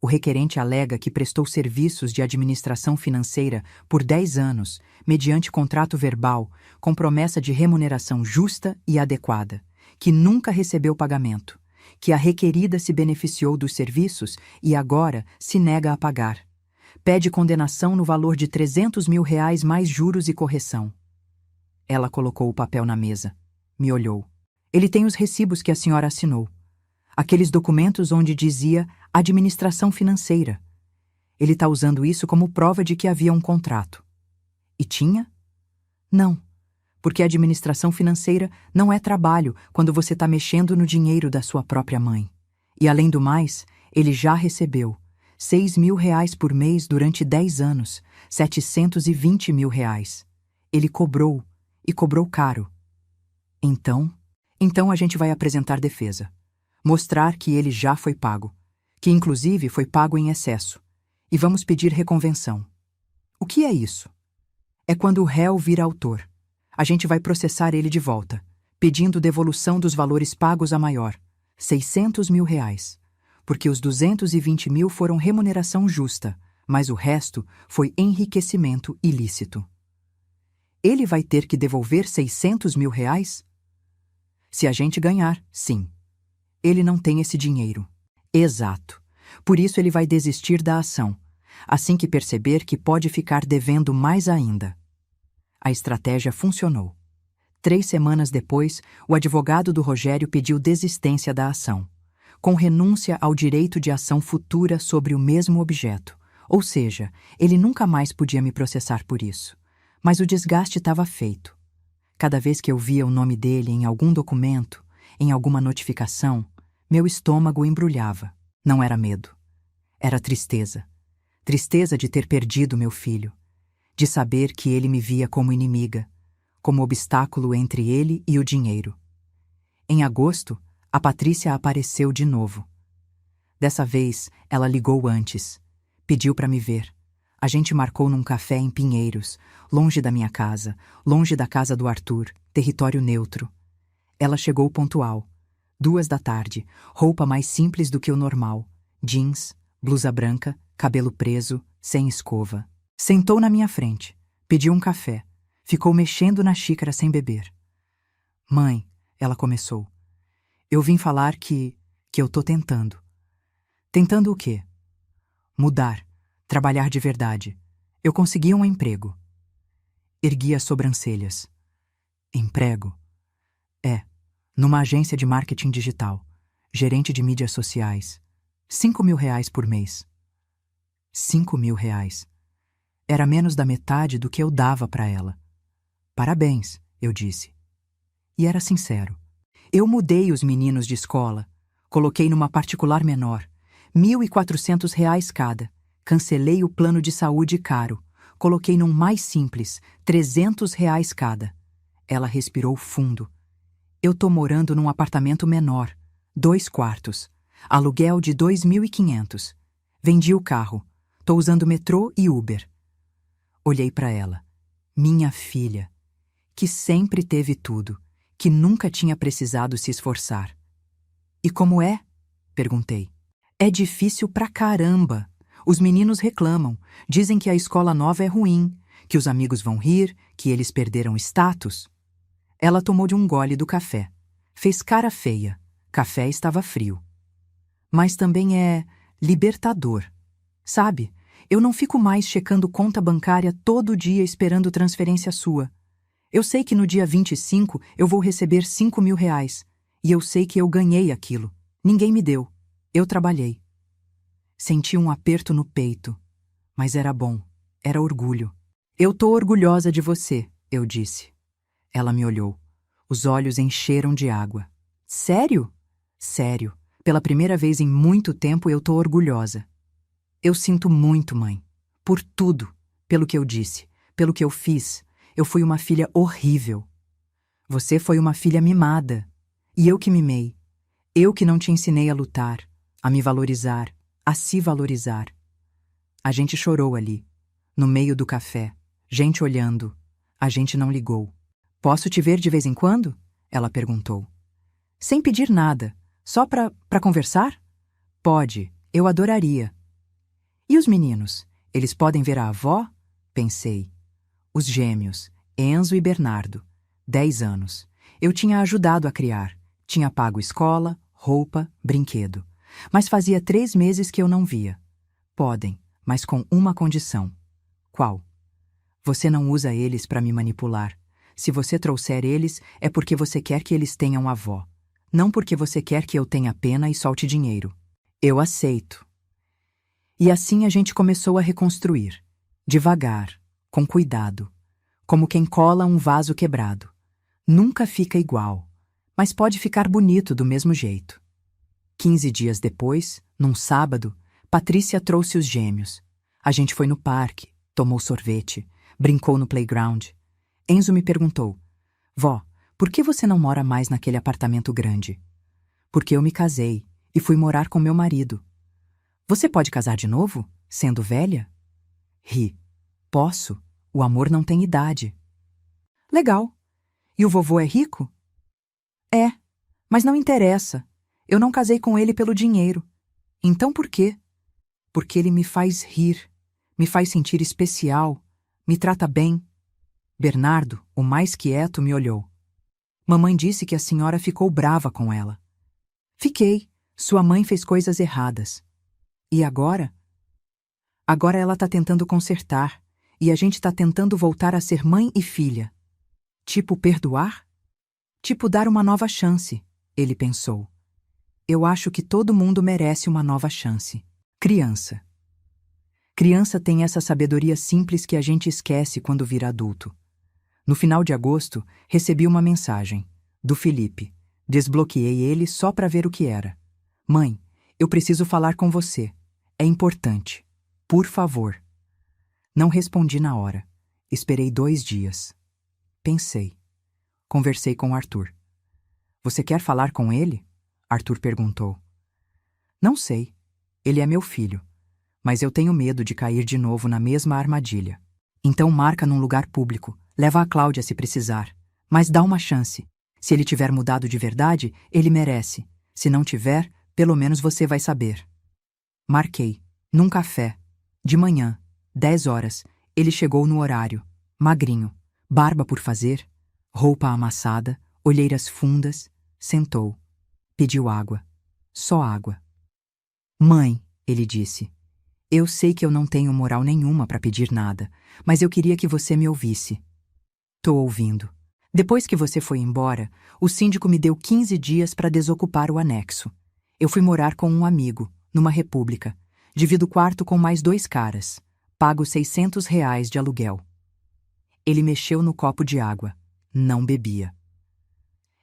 O requerente alega que prestou serviços de administração financeira por 10 anos, mediante contrato verbal, com promessa de remuneração justa e adequada, que nunca recebeu pagamento, que a requerida se beneficiou dos serviços e agora se nega a pagar. Pede condenação no valor de 300 mil reais mais juros e correção. Ela colocou o papel na mesa. Me olhou. Ele tem os recibos que a senhora assinou. Aqueles documentos onde dizia administração financeira. Ele está usando isso como prova de que havia um contrato. E tinha? Não, porque a administração financeira não é trabalho quando você está mexendo no dinheiro da sua própria mãe. E além do mais, ele já recebeu 6 mil reais por mês durante 10 anos, 720 mil reais. Ele cobrou, e cobrou caro. Então a gente vai apresentar defesa. Mostrar que ele já foi pago, que inclusive foi pago em excesso. E vamos pedir reconvenção. O que é isso? É quando o réu vira autor. A gente vai processar ele de volta, pedindo devolução dos valores pagos a maior, 600 mil reais. Porque os 220 mil foram remuneração justa, mas o resto foi enriquecimento ilícito. Ele vai ter que devolver 600 mil reais? Se a gente ganhar, sim. Ele não tem esse dinheiro. Exato. Por isso ele vai desistir da ação, assim que perceber que pode ficar devendo mais ainda. A estratégia funcionou. 3 semanas depois, o advogado do Rogério pediu desistência da ação, com renúncia ao direito de ação futura sobre o mesmo objeto. Ou seja, ele nunca mais podia me processar por isso. Mas o desgaste estava feito. Cada vez que eu via o nome dele em algum documento, em alguma notificação, meu estômago embrulhava. Não era medo. Era tristeza. Tristeza de ter perdido meu filho. De saber que ele me via como inimiga, como obstáculo entre ele e o dinheiro. Em agosto, a Patrícia apareceu de novo. Dessa vez, ela ligou antes. Pediu para me ver. A gente marcou num café em Pinheiros, longe da minha casa, longe da casa do Arthur, território neutro. Ela chegou pontual. 2 da tarde, roupa mais simples do que o normal. Jeans, blusa branca, cabelo preso, sem escova. Sentou na minha frente, pediu um café. Ficou mexendo na xícara sem beber. Mãe, ela começou. Eu vim falar que eu tô tentando. Tentando o quê? Mudar. Trabalhar de verdade. Eu consegui um emprego. Ergui as sobrancelhas. Emprego? É, numa agência de marketing digital. Gerente de mídias sociais. 5 mil reais por mês. 5 mil reais. Era menos da metade do que eu dava para ela. Parabéns, eu disse. E era sincero. Eu mudei os meninos de escola. Coloquei numa particular menor. 1.400 reais cada. Cancelei o plano de saúde caro. Coloquei num mais simples, 300 reais cada. Ela respirou fundo. Eu tô morando num apartamento menor, 2 quartos. Aluguel de 2.500. Vendi o carro. Tô usando metrô e Uber. Olhei para ela. Minha filha, que sempre teve tudo, que nunca tinha precisado se esforçar. E como é? Perguntei. É difícil pra caramba. Os meninos reclamam, dizem que a escola nova é ruim, que os amigos vão rir, que eles perderam status. Ela tomou de um gole do café. Fez cara feia. Café estava frio. Mas também é libertador. Sabe, eu não fico mais checando conta bancária todo dia esperando transferência sua. Eu sei que no dia 25 eu vou receber 5 mil reais. E eu sei que eu ganhei aquilo. Ninguém me deu. Eu trabalhei. Senti um aperto no peito. Mas era bom. Era orgulho. Eu tô orgulhosa de você, eu disse. Ela me olhou. Os olhos encheram de água. Sério? Sério. Pela primeira vez em muito tempo eu tô orgulhosa. Eu sinto muito, mãe. Por tudo. Pelo que eu disse. Pelo que eu fiz. Eu fui uma filha horrível. Você foi uma filha mimada. E eu que mimei. Eu que não te ensinei a lutar, a me valorizar, a se valorizar. A gente chorou ali, no meio do café, gente olhando. A gente não ligou. Posso te ver de vez em quando? Ela perguntou. Sem pedir nada, só pra conversar? Pode, eu adoraria. E os meninos? Eles podem ver a avó? Pensei. Os gêmeos, Enzo e Bernardo, 10 anos. Eu tinha ajudado a criar. Tinha pago escola, roupa, brinquedo. Mas fazia 3 meses que eu não via. Podem, mas com uma condição. Qual? Você não usa eles para me manipular. Se você trouxer eles, é porque você quer que eles tenham avó. Não porque você quer que eu tenha pena e solte dinheiro. Eu aceito. E assim a gente começou a reconstruir. Devagar, com cuidado. Como quem cola um vaso quebrado. Nunca fica igual, mas pode ficar bonito do mesmo jeito. 15 dias depois, num sábado, Patrícia trouxe os gêmeos. A gente foi no parque, tomou sorvete, brincou no playground. Enzo me perguntou: Vó, por que você não mora mais naquele apartamento grande? Porque eu me casei e fui morar com meu marido. Você pode casar de novo, sendo velha? Ri. Posso. O amor não tem idade. Legal. E o vovô é rico? É, mas não interessa. Eu não casei com ele pelo dinheiro. Então por quê? Porque ele me faz rir, me faz sentir especial, me trata bem. Bernardo, o mais quieto, me olhou. Mamãe disse que a senhora ficou brava com ela. Fiquei. Sua mãe fez coisas erradas. E agora? Agora ela tá tentando consertar, e a gente tá tentando voltar a ser mãe e filha. Tipo perdoar? Tipo dar uma nova chance, ele pensou. Eu acho que todo mundo merece uma nova chance. Criança. Criança tem essa sabedoria simples que a gente esquece quando vira adulto. No final de agosto, recebi uma mensagem, do Felipe. Desbloqueei ele só para ver o que era. Mãe, eu preciso falar com você. É importante. Por favor. Não respondi na hora. Esperei 2 dias. Pensei. Conversei com Arthur. Você quer falar com ele? Arthur perguntou. Não sei. Ele é meu filho. Mas eu tenho medo de cair de novo na mesma armadilha. Então marca num lugar público. Leva a Cláudia se precisar. Mas dá uma chance. Se ele tiver mudado de verdade, ele merece. Se não tiver, pelo menos você vai saber. Marquei. Num café. De manhã. 10 horas. Ele chegou no horário. Magrinho. Barba por fazer. Roupa amassada. Olheiras fundas. Sentou. Pediu água. Só água. Mãe, ele disse. Eu sei que eu não tenho moral nenhuma para pedir nada, mas eu queria que você me ouvisse. Tô ouvindo. Depois que você foi embora, o síndico me deu 15 dias para desocupar o anexo. Eu fui morar com um amigo, numa república. Divido o quarto com mais 2 caras. Pago R$ 600 de aluguel. Ele mexeu no copo de água. Não bebia.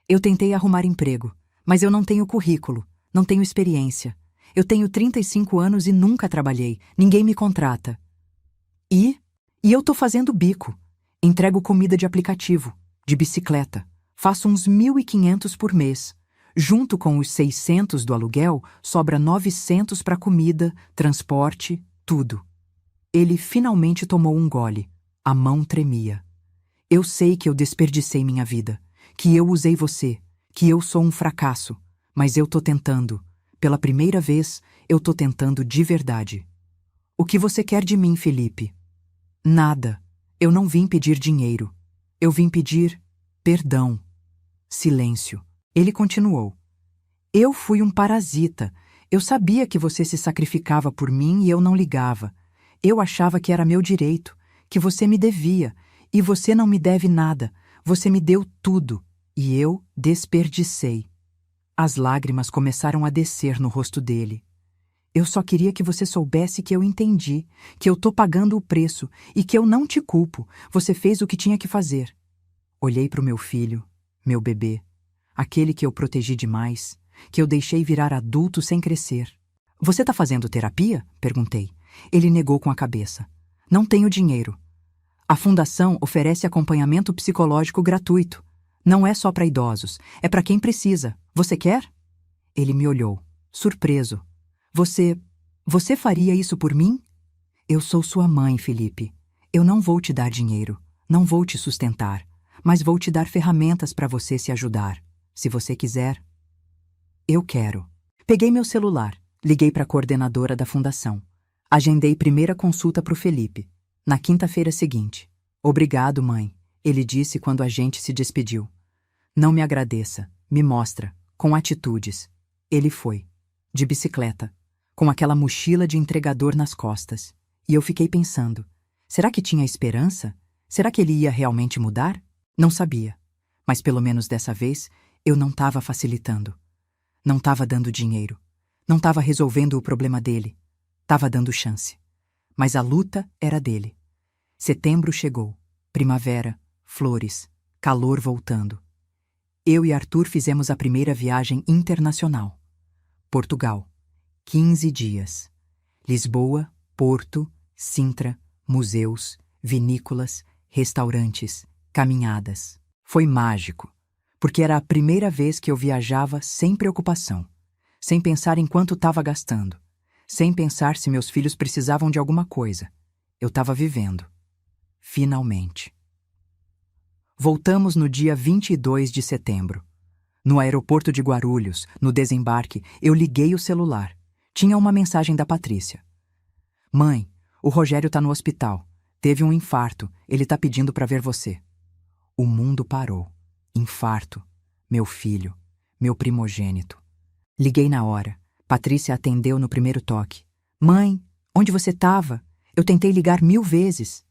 Eu tentei arrumar emprego, mas eu não tenho currículo, não tenho experiência. Eu tenho 35 anos e nunca trabalhei. Ninguém me contrata. E eu tô fazendo bico. Entrego comida de aplicativo, de bicicleta. Faço uns 1.500 por mês. Junto com os 600 do aluguel, sobra 900 para comida, transporte, tudo. Ele finalmente tomou um gole. A mão tremia. Eu sei que eu desperdicei minha vida, que eu usei você, que eu sou um fracasso, mas eu tô tentando. Pela primeira vez, eu tô tentando de verdade. O que você quer de mim, Felipe? Nada. Eu não vim pedir dinheiro. Eu vim pedir perdão. Silêncio. Ele continuou. Eu fui um parasita. Eu sabia que você se sacrificava por mim e eu não ligava. Eu achava que era meu direito, que você me devia, e você não me deve nada. Você me deu tudo, e eu desperdicei. As lágrimas começaram a descer no rosto dele. Eu só queria que você soubesse que eu entendi, que eu tô pagando o preço e que eu não te culpo. Você fez o que tinha que fazer. Olhei para o meu filho, meu bebê, aquele que eu protegi demais, que eu deixei virar adulto sem crescer. Você tá fazendo terapia? Perguntei. Ele negou com a cabeça. Não tenho dinheiro. A fundação oferece acompanhamento psicológico gratuito. Não é só para idosos, é para quem precisa. Você quer? Ele me olhou, surpreso. Você faria isso por mim? Eu sou sua mãe, Felipe. Eu não vou te dar dinheiro, não vou te sustentar, mas vou te dar ferramentas para você se ajudar. Se você quiser. Eu quero. Peguei meu celular, liguei para a coordenadora da fundação. Agendei primeira consulta para o Felipe, na quinta-feira seguinte. Obrigado, mãe, ele disse quando a gente se despediu. Não me agradeça, me mostra, com atitudes. Ele foi, de bicicleta, com aquela mochila de entregador nas costas. E eu fiquei pensando, será que tinha esperança? Será que ele ia realmente mudar? Não sabia. Mas pelo menos dessa vez, eu não estava facilitando. Não estava dando dinheiro. Não estava resolvendo o problema dele. Estava dando chance. Mas a luta era dele. Setembro chegou. Primavera, flores, calor voltando. Eu e Arthur fizemos a primeira viagem internacional. Portugal. 15 dias. Lisboa, Porto, Sintra, museus, vinícolas, restaurantes, caminhadas. Foi mágico, porque era a primeira vez que eu viajava sem preocupação, sem pensar em quanto estava gastando, sem pensar se meus filhos precisavam de alguma coisa. Eu estava vivendo. Finalmente. Voltamos no dia 22 de setembro. No aeroporto de Guarulhos, no desembarque, eu liguei o celular. Tinha uma mensagem da Patrícia. Mãe, o Rogério tá no hospital. Teve um infarto. Ele tá pedindo para ver você. O mundo parou. Infarto. Meu filho. Meu primogênito. Liguei na hora. Patrícia atendeu no primeiro toque. Mãe, onde você tava? Eu tentei ligar 1000 vezes.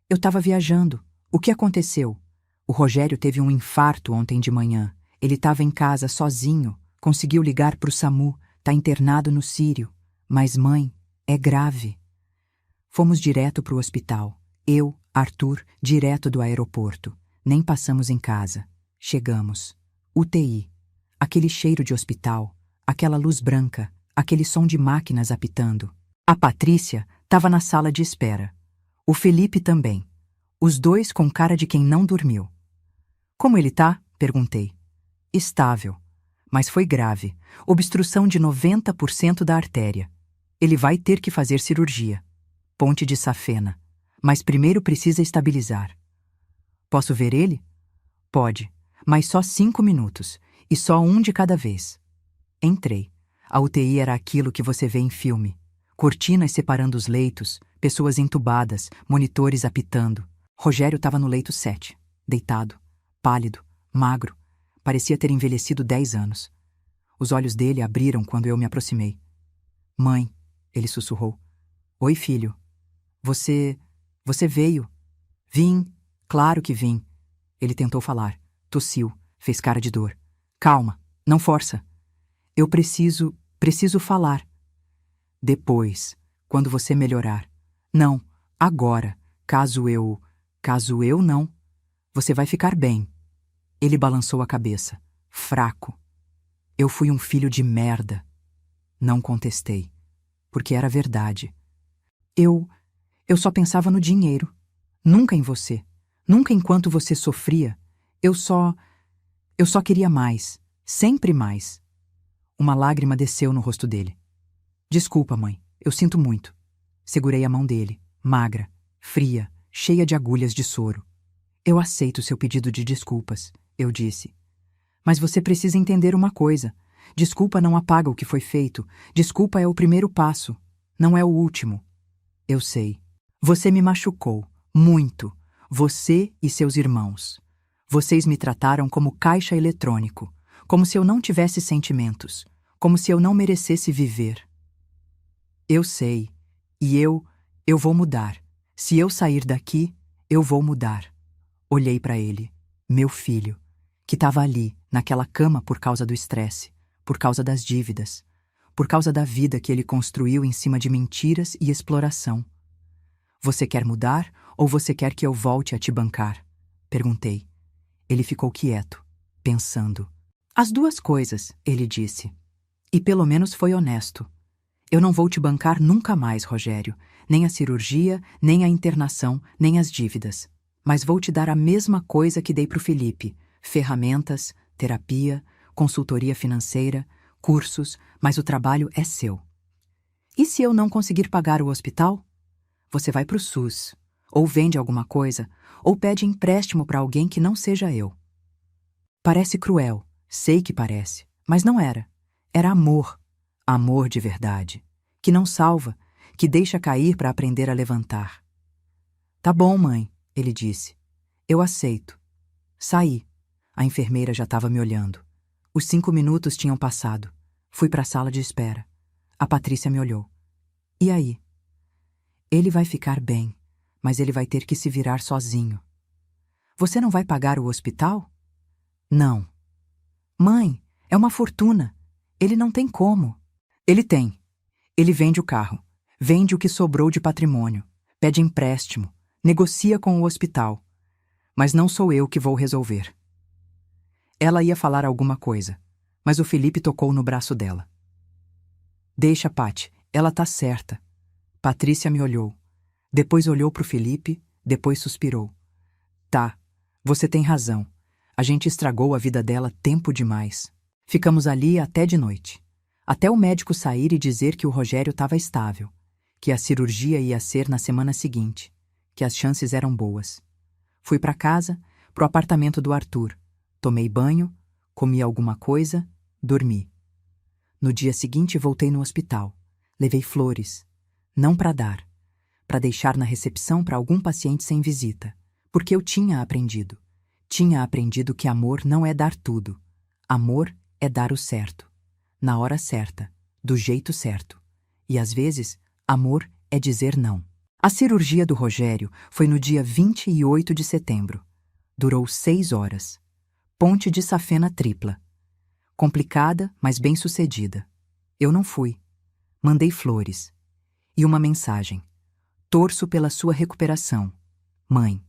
Eu tava viajando. O que aconteceu? O Rogério teve um infarto ontem de manhã. Ele estava em casa sozinho. Conseguiu ligar pro SAMU. Tá internado no Sírio. Mas, mãe, é grave. Fomos direto pro hospital. Eu, Arthur, direto do aeroporto. Nem passamos em casa. Chegamos. UTI. Aquele cheiro de hospital. Aquela luz branca. Aquele som de máquinas apitando. A Patrícia estava na sala de espera. O Felipe também. Os dois com cara de quem não dormiu. Como ele tá? Perguntei. Estável. Mas foi grave. Obstrução de 90% da artéria. Ele vai ter que fazer cirurgia. Ponte de safena. Mas primeiro precisa estabilizar. Posso ver ele? Pode, mas só 5 minutos. E só um de cada vez. Entrei. A UTI era aquilo que você vê em filme. Cortinas separando os leitos, pessoas entubadas, monitores apitando. Rogério estava no leito 7, deitado, pálido, magro. Parecia ter envelhecido 10 anos. Os olhos dele abriram quando eu me aproximei. Mãe, ele sussurrou. Oi, filho. Você veio. Vim, claro que vim. Ele tentou falar. Tossiu, fez cara de dor. Calma, não força. Eu preciso falar. Depois, quando você melhorar. Não, agora, caso eu não. Você vai ficar bem. Ele balançou a cabeça, fraco. Eu fui um filho de merda. Não contestei, porque era verdade. Eu só pensava no dinheiro. Nunca em você. Nunca enquanto você sofria. Eu só queria mais. Sempre mais. Uma lágrima desceu no rosto dele. Desculpa, mãe. Eu sinto muito. Segurei a mão dele, magra, fria, cheia de agulhas de soro. Eu aceito seu pedido de desculpas, eu disse. Mas você precisa entender uma coisa. Desculpa não apaga o que foi feito. Desculpa é o primeiro passo. Não é o último. Eu sei. Você me machucou. Muito. Você e seus irmãos. Vocês me trataram como caixa eletrônico. Como se eu não tivesse sentimentos. Como se eu não merecesse viver. Eu sei. E eu vou mudar. Se eu sair daqui, eu vou mudar. Olhei para ele, meu filho, que estava ali, naquela cama por causa do estresse, por causa das dívidas, por causa da vida que ele construiu em cima de mentiras e exploração. Você quer mudar ou você quer que eu volte a te bancar? Perguntei. Ele ficou quieto, pensando. As duas coisas, ele disse. E pelo menos foi honesto. Eu não vou te bancar nunca mais, Rogério, nem a cirurgia, nem a internação, nem as dívidas. Mas vou te dar a mesma coisa que dei pro Felipe: ferramentas, terapia, consultoria financeira, cursos, mas o trabalho é seu. E se eu não conseguir pagar o hospital? Você vai pro SUS, ou vende alguma coisa, ou pede empréstimo para alguém que não seja eu. Parece cruel, sei que parece, mas não era. Era amor, amor de verdade, que não salva, que deixa cair para aprender a levantar. Tá bom, mãe, ele disse. Eu aceito. Saí. A enfermeira já estava me olhando. Os 5 minutos tinham passado. Fui para a sala de espera. A Patrícia me olhou. E aí? Ele vai ficar bem, mas ele vai ter que se virar sozinho. Você não vai pagar o hospital? Não. Mãe, é uma fortuna. Ele não tem como. Ele tem. Ele vende o carro, vende o que sobrou de patrimônio, pede empréstimo, negocia com o hospital. Mas não sou eu que vou resolver. Ela ia falar alguma coisa, mas o Felipe tocou no braço dela. Deixa, Paty, ela tá certa. Patrícia me olhou. Depois olhou pro Felipe, depois suspirou. Tá, você tem razão. A gente estragou a vida dela tempo demais. Ficamos ali até de noite. Até o médico sair e dizer que o Rogério estava estável, que a cirurgia ia ser na semana seguinte, que as chances eram boas. Fui para casa, pro apartamento do Arthur. Tomei banho, comi alguma coisa, dormi. No dia seguinte voltei no hospital. Levei flores. Não para dar. Para deixar na recepção para algum paciente sem visita. Porque eu tinha aprendido. Tinha aprendido que amor não é dar tudo. Amor é dar o certo. Na hora certa. Do jeito certo. E às vezes, amor é dizer não. A cirurgia do Rogério foi no dia 28 de setembro. Durou 6 horas. Ponte de safena tripla. Complicada, mas bem-sucedida. Eu não fui. Mandei flores. E uma mensagem. Torço pela sua recuperação. Mãe.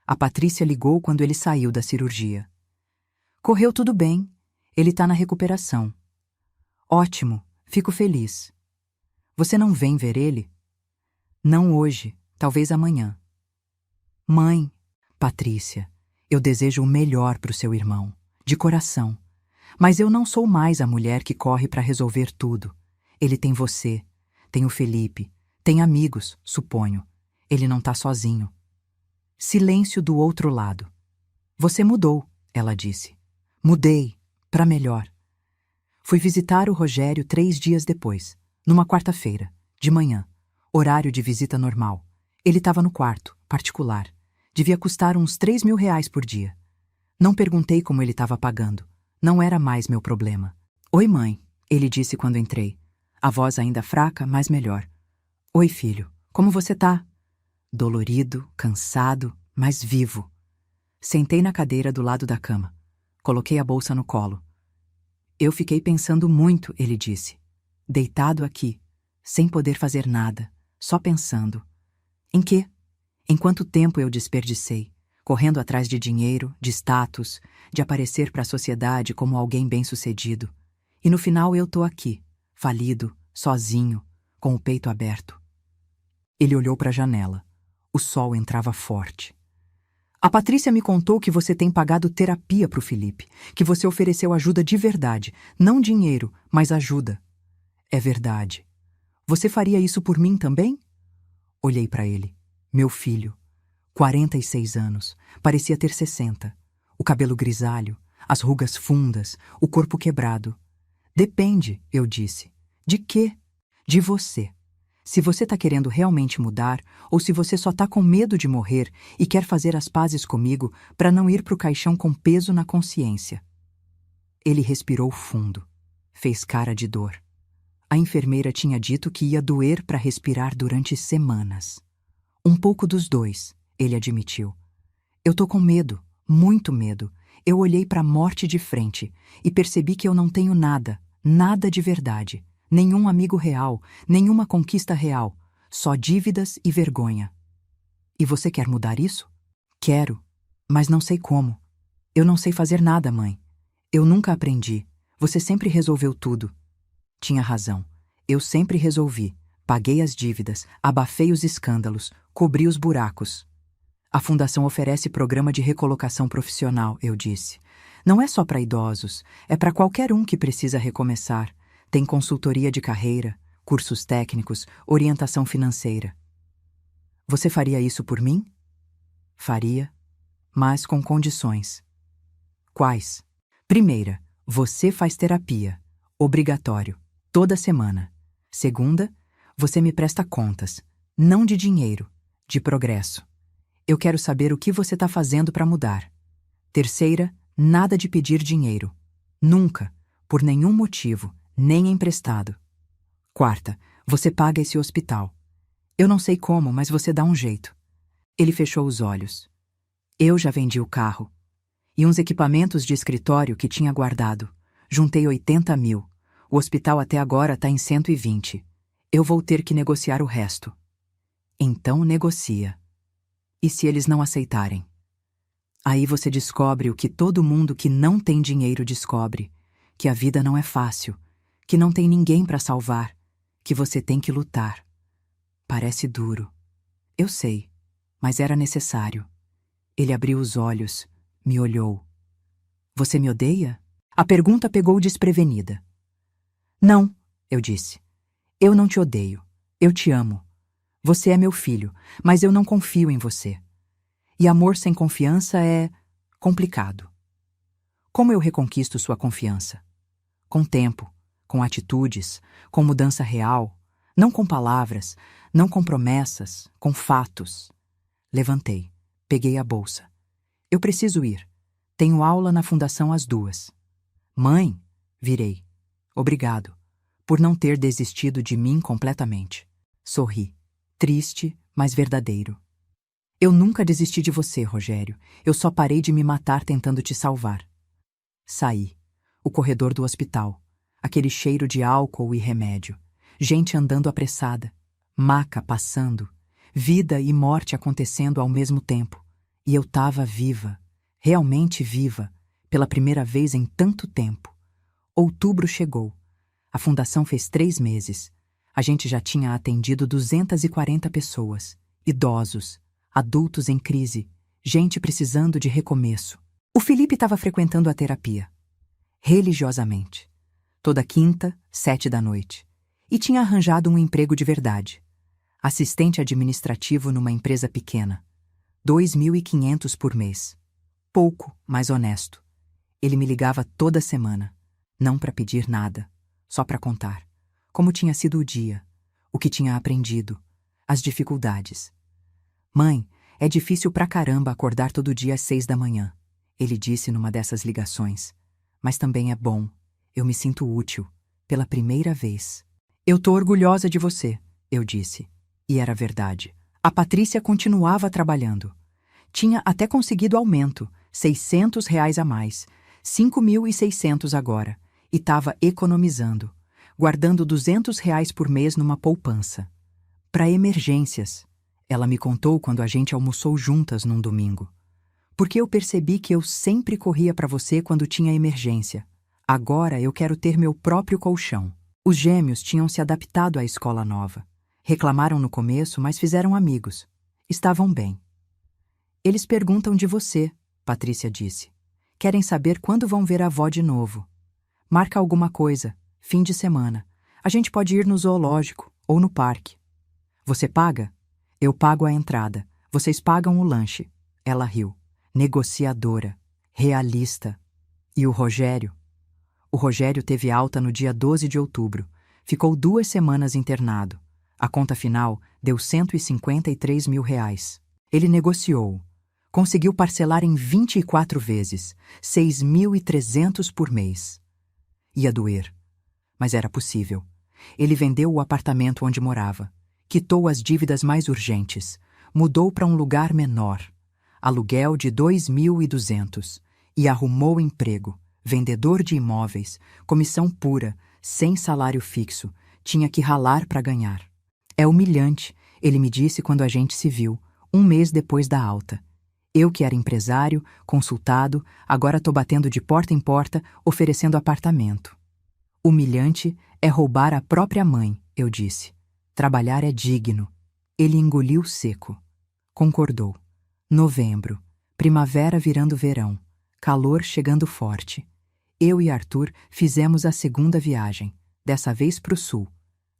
A Patrícia ligou quando ele saiu da cirurgia. Correu tudo bem. Ele tá na recuperação. Ótimo. Fico feliz. Você não vem ver ele? Não hoje. Talvez amanhã. Mãe. Patrícia, eu desejo o melhor pro seu irmão. De coração. Mas eu não sou mais a mulher que corre para resolver tudo. Ele tem você. Tem o Felipe. Tem amigos, suponho. Ele não tá sozinho. Silêncio do outro lado. Você mudou, ela disse. Mudei, para melhor. Fui visitar o Rogério 3 dias depois, numa quarta-feira, de manhã, horário de visita normal. Ele estava no quarto, particular. Devia custar uns 3.000 reais por dia. Não perguntei como ele estava pagando. Não era mais meu problema. Oi, mãe, ele disse quando entrei. A voz ainda fraca, mas melhor. Oi, filho, como você tá? Dolorido, cansado, mas vivo. Sentei na cadeira do lado da cama. Coloquei a bolsa no colo. Eu fiquei pensando muito, ele disse. Deitado aqui, sem poder fazer nada, só pensando. Em quê? Em quanto tempo eu desperdicei, correndo atrás de dinheiro, de status, de aparecer para a sociedade como alguém bem-sucedido. E no final eu tô aqui, falido, sozinho, com o peito aberto. Ele olhou para a janela. O sol entrava forte. A Patrícia me contou que você tem pagado terapia pro Felipe, que você ofereceu ajuda de verdade, não dinheiro, mas ajuda. É verdade. Você faria isso por mim também? Olhei para ele. Meu filho. 46 anos. Parecia ter 60. O cabelo grisalho, as rugas fundas, o corpo quebrado. Depende, eu disse. De quê? De você. Se você tá querendo realmente mudar, ou se você só tá com medo de morrer e quer fazer as pazes comigo para não ir pro caixão com peso na consciência. Ele respirou fundo. Fez cara de dor. A enfermeira tinha dito que ia doer para respirar durante semanas. Um pouco dos dois, ele admitiu. Eu tô com medo, muito medo. Eu olhei para a morte de frente e percebi que eu não tenho nada, nada de verdade. Nenhum amigo real, nenhuma conquista real, só dívidas e vergonha. E você quer mudar isso? Quero, mas não sei como. Eu não sei fazer nada, mãe. Eu nunca aprendi. Você sempre resolveu tudo. Tinha razão. Eu sempre resolvi. Paguei as dívidas, abafei os escândalos, cobri os buracos. A fundação oferece programa de recolocação profissional, eu disse. Não é só para idosos, é para qualquer um que precisa recomeçar. Tem consultoria de carreira, cursos técnicos, orientação financeira. Você faria isso por mim? Faria, mas com condições. Quais? Primeira, você faz terapia. Obrigatório. Toda semana. Segunda, você me presta contas. Não de dinheiro, de progresso. Eu quero saber o que você está fazendo para mudar. Terceira, nada de pedir dinheiro. Nunca, por nenhum motivo, nem emprestado. Quarta, você paga esse hospital. Eu não sei como, mas você dá um jeito. Ele fechou os olhos. Eu já vendi o carro. E uns equipamentos de escritório que tinha guardado. Juntei 80 mil. O hospital até agora está em 120. Eu vou ter que negociar o resto. Então negocia. E se eles não aceitarem? Aí você descobre o que todo mundo que não tem dinheiro descobre: que a vida não é fácil, que não tem ninguém para salvar, que você tem que lutar. Parece duro. Eu sei, mas era necessário. Ele abriu os olhos, me olhou. Você me odeia? A pergunta pegou desprevenida. Não, eu disse. Eu não te odeio. Eu te amo. Você é meu filho, mas eu não confio em você. E amor sem confiança é complicado. Como eu reconquisto sua confiança? Com tempo, com atitudes, com mudança real, não com palavras, não com promessas, com fatos. Levantei, peguei a bolsa. Eu preciso ir. Tenho aula na fundação às 2. Mãe, virei. Obrigado, por não ter desistido de mim completamente. Sorri, triste, mas verdadeiro. Eu nunca desisti de você, Rogério. Eu só parei de me matar tentando te salvar. Saí. O corredor do hospital. Aquele cheiro de álcool e remédio. Gente andando apressada. Maca passando. Vida e morte acontecendo ao mesmo tempo. E eu tava viva. Realmente viva. Pela primeira vez em tanto tempo. Outubro chegou. A fundação fez 3 meses. A gente já tinha atendido 240 pessoas. Idosos. Adultos em crise, gente precisando de recomeço. O Felipe estava frequentando a terapia. Religiosamente. Toda quinta, 7 da noite. E tinha arranjado um emprego de verdade. Assistente administrativo numa empresa pequena. 2.500 por mês. Pouco, mas honesto. Ele me ligava toda semana. Não para pedir nada, só para contar. Como tinha sido o dia, o que tinha aprendido, as dificuldades. Mãe, é difícil pra caramba acordar todo dia às 6 da manhã, ele disse numa dessas ligações. Mas também é bom. Eu me sinto útil, pela primeira vez. Eu tô orgulhosa de você, eu disse. E era verdade. A Patrícia continuava trabalhando. Tinha até conseguido aumento, R$ 600 a mais, 5.600 agora, e estava economizando, guardando R$ 200 por mês numa poupança. Para emergências. Ela me contou quando a gente almoçou juntas num domingo. Porque eu percebi que eu sempre corria para você quando tinha emergência. Agora eu quero ter meu próprio colchão. Os gêmeos tinham se adaptado à escola nova. Reclamaram no começo, mas fizeram amigos. Estavam bem. Eles perguntam de você, Patrícia disse. Querem saber quando vão ver a avó de novo. Marca alguma coisa, fim de semana. A gente pode ir no zoológico ou no parque. Você paga? Eu pago a entrada. Vocês pagam o lanche. Ela riu. Negociadora. Realista. E o Rogério? O Rogério teve alta no dia 12 de outubro. Ficou 2 semanas internado. A conta final deu R$ 153 mil. Ele negociou. Conseguiu parcelar em 24 vezes, 6.300 por mês. Ia doer. Mas era possível. Ele vendeu o apartamento onde morava. Quitou as dívidas mais urgentes, mudou para um lugar menor, aluguel de 2.200, e arrumou emprego, vendedor de imóveis, comissão pura, sem salário fixo, tinha que ralar para ganhar. É humilhante, ele me disse quando a gente se viu, 1 mês depois da alta. Eu que era empresário, consultado, agora tô batendo de porta em porta, oferecendo apartamento. Humilhante é roubar a própria mãe, eu disse. Trabalhar é digno. Ele engoliu seco. Concordou. Novembro. Primavera virando verão. Calor chegando forte. Eu e Arthur fizemos a segunda viagem, dessa vez para o sul.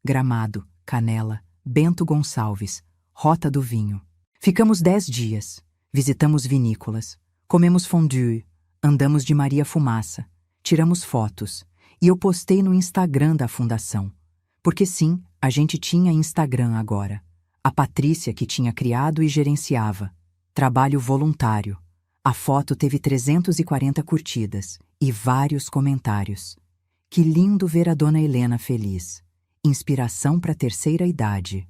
Gramado, Canela, Bento Gonçalves, Rota do Vinho. Ficamos 10 dias. Visitamos vinícolas. Comemos fondue. Andamos de Maria Fumaça. Tiramos fotos. E eu postei no Instagram da fundação. Porque sim, a gente tinha Instagram agora. A Patrícia que tinha criado e gerenciava. Trabalho voluntário. A foto teve 340 curtidas e vários comentários. Que lindo ver a dona Helena feliz. Inspiração para a terceira idade.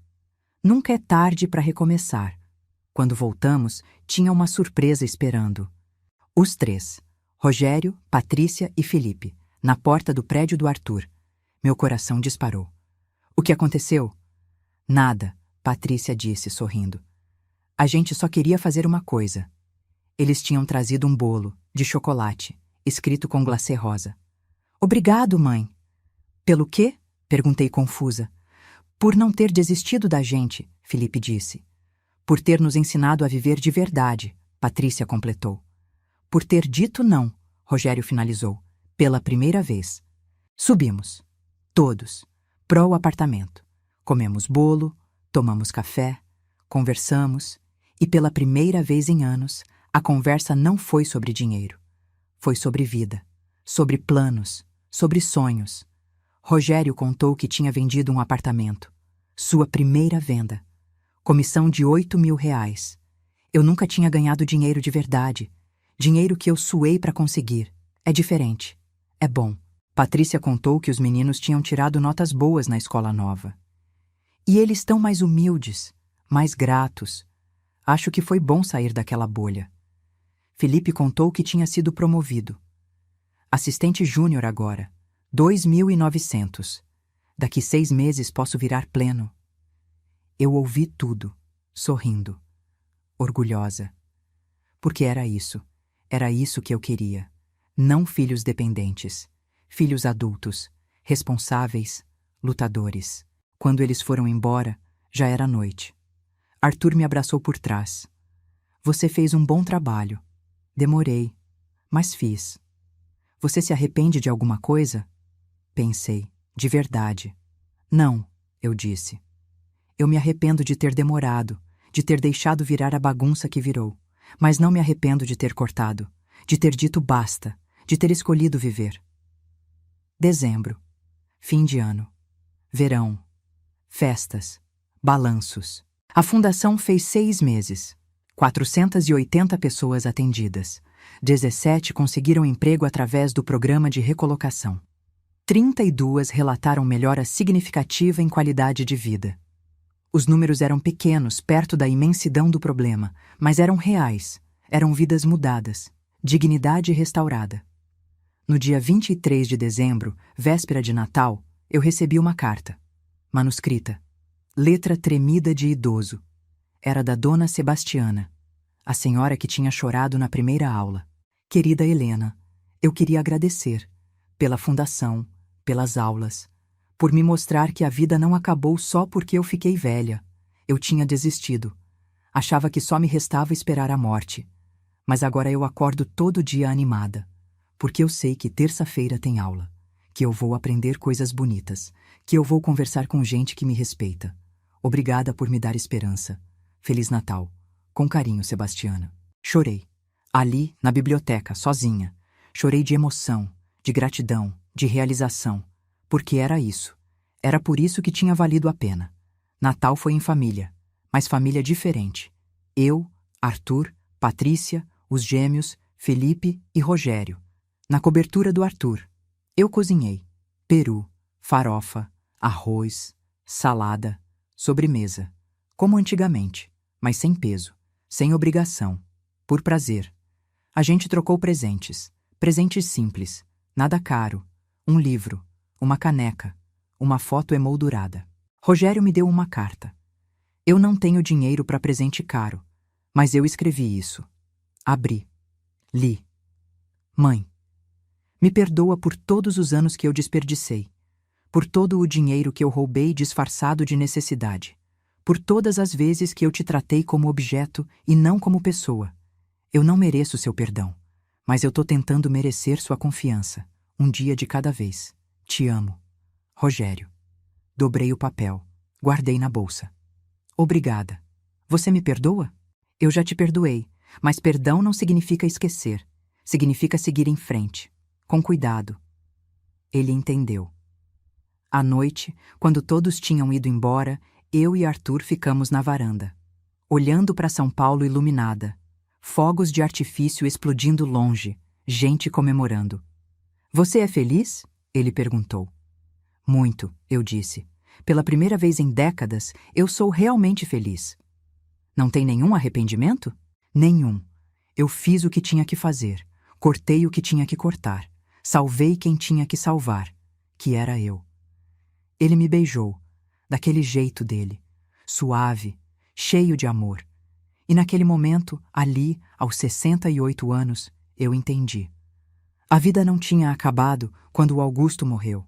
Nunca é tarde para recomeçar. Quando voltamos, tinha uma surpresa esperando. Os três, Rogério, Patrícia e Felipe, na porta do prédio do Arthur. Meu coração disparou. O que aconteceu? Nada, Patrícia disse, sorrindo. A gente só queria fazer uma coisa. Eles tinham trazido um bolo, de chocolate, escrito com glacê rosa. Obrigado, mãe. Pelo quê? Perguntei confusa. Por não ter desistido da gente, Felipe disse. Por ter nos ensinado a viver de verdade, Patrícia completou. Por ter dito não, Rogério finalizou, pela primeira vez. Subimos. Todos. Pro apartamento. Comemos bolo, tomamos café, conversamos, e pela primeira vez em anos, a conversa não foi sobre dinheiro. Foi sobre vida, sobre planos, sobre sonhos. Rogério contou que tinha vendido um apartamento. Sua primeira venda. Comissão de R$ 8.000. Eu nunca tinha ganhado dinheiro de verdade. Dinheiro que eu suei para conseguir. É diferente. É bom. Patrícia contou que os meninos tinham tirado notas boas na escola nova. E eles estão mais humildes, mais gratos. Acho que foi bom sair daquela bolha. Felipe contou que tinha sido promovido. Assistente júnior agora. 2.900. Daqui 6 meses posso virar pleno. Eu ouvi tudo, sorrindo, orgulhosa. Porque era isso que eu queria. Não filhos dependentes, filhos adultos, responsáveis, lutadores. Quando eles foram embora, já era noite. Arthur me abraçou por trás. Você fez um bom trabalho. Demorei, mas fiz. Você se arrepende de alguma coisa? Pensei, de verdade. Não, eu disse. Eu me arrependo de ter demorado, de ter deixado virar a bagunça que virou. Mas não me arrependo de ter cortado, de ter dito basta, de ter escolhido viver. Dezembro. Fim de ano. Verão. Festas. Balanços. A fundação fez 6 meses. 480 pessoas atendidas. 17 conseguiram emprego através do programa de recolocação. 32 relataram melhora significativa em qualidade de vida. Os números eram pequenos perto da imensidão do problema, mas eram reais, eram vidas mudadas, dignidade restaurada. No dia 23 de dezembro, véspera de Natal, eu recebi uma carta, manuscrita, letra tremida de idoso. Era da dona Sebastiana, a senhora que tinha chorado na primeira aula. Querida Helena, eu queria agradecer pela fundação, pelas aulas, por me mostrar que a vida não acabou só porque eu fiquei velha. Eu tinha desistido. Achava que só me restava esperar a morte. Mas agora eu acordo todo dia animada, porque eu sei que terça-feira tem aula, que eu vou aprender coisas bonitas, que eu vou conversar com gente que me respeita. Obrigada por me dar esperança. Feliz Natal. Com carinho, Sebastiana. Chorei. Ali, na biblioteca, sozinha. Chorei de emoção, de gratidão, de realização. Porque era isso. Era por isso que tinha valido a pena. Natal foi em família, mas família diferente. Eu, Arthur, Patrícia, os gêmeos, Felipe e Rogério. Na cobertura do Arthur. Eu cozinhei. Peru, farofa, arroz, salada, sobremesa. Como antigamente, mas sem peso, sem obrigação, por prazer. A gente trocou presentes. Presentes simples, nada caro. Um livro, uma caneca, uma foto emoldurada. Rogério me deu uma carta. Eu não tenho dinheiro para presente caro, mas eu escrevi isso. Abri. Li. Mãe, me perdoa por todos os anos que eu desperdicei, por todo o dinheiro que eu roubei disfarçado de necessidade, por todas as vezes que eu te tratei como objeto e não como pessoa. Eu não mereço seu perdão, mas eu tô tentando merecer sua confiança, um dia de cada vez. Te amo. Rogério. Dobrei o papel. Guardei na bolsa. Obrigada. Você me perdoa? Eu já te perdoei, mas perdão não significa esquecer. Significa seguir em frente, com cuidado. Ele entendeu. À noite, quando todos tinham ido embora, eu e Arthur ficamos na varanda, olhando para São Paulo iluminada, fogos de artifício explodindo longe, gente comemorando. Você é feliz? Ele perguntou. Muito, eu disse. Pela primeira vez em décadas, eu sou realmente feliz. Não tem nenhum arrependimento? Nenhum. Eu fiz o que tinha que fazer, cortei o que tinha que cortar, salvei quem tinha que salvar, que era eu. Ele me beijou, daquele jeito dele, suave, cheio de amor. E naquele momento, ali, aos 68 anos, eu entendi. A vida não tinha acabado quando o Augusto morreu.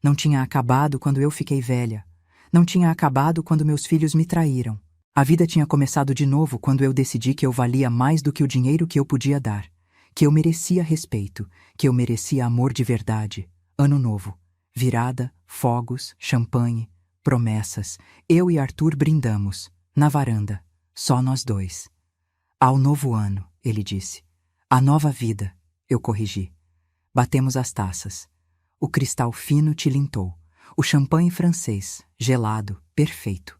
Não tinha acabado quando eu fiquei velha. Não tinha acabado quando meus filhos me traíram. A vida tinha começado de novo quando eu decidi que eu valia mais do que o dinheiro que eu podia dar, que eu merecia respeito, que eu merecia amor de verdade. Ano novo, virada, fogos, champanhe, promessas. Eu e Arthur brindamos, na varanda, só nós dois. Ao novo ano, ele disse. A nova vida, eu corrigi. Batemos as taças. O cristal fino tilintou. O champanhe francês, gelado, perfeito.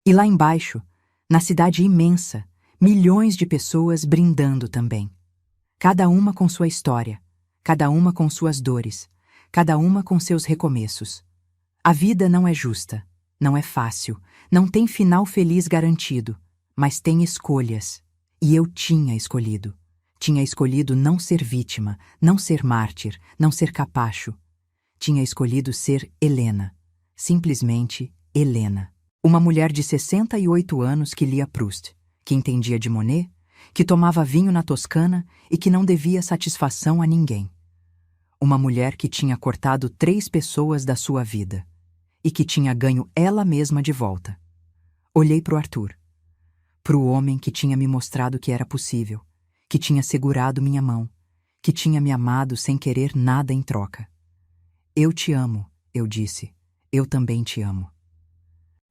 E lá embaixo, na cidade imensa, milhões de pessoas brindando também. Cada uma com sua história, cada uma com suas dores, cada uma com seus recomeços. A vida não é justa, não é fácil, não tem final feliz garantido, mas tem escolhas. E eu tinha escolhido. Tinha escolhido não ser vítima, não ser mártir, não ser capacho. Tinha escolhido ser Helena. Simplesmente Helena. Uma mulher de 68 anos que lia Proust, que entendia de Monet, que tomava vinho na Toscana e que não devia satisfação a ninguém. Uma mulher que tinha cortado 3 pessoas da sua vida e que tinha ganho ela mesma de volta. Olhei para o Arthur, para o homem que tinha me mostrado que era possível, que tinha segurado minha mão, que tinha me amado sem querer nada em troca. Eu te amo, eu disse, eu também te amo.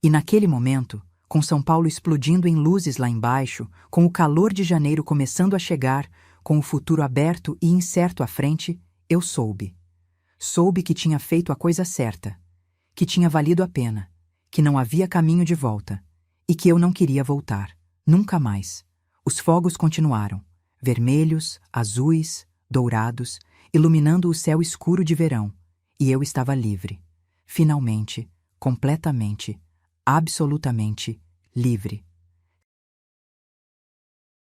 E naquele momento, com São Paulo explodindo em luzes lá embaixo, com o calor de janeiro começando a chegar, com o futuro aberto e incerto à frente, eu soube. Soube que tinha feito a coisa certa, que tinha valido a pena, que não havia caminho de volta, e que eu não queria voltar, nunca mais. Os fogos continuaram, vermelhos, azuis, dourados, iluminando o céu escuro de verão, e eu estava livre, finalmente, completamente, absolutamente livre.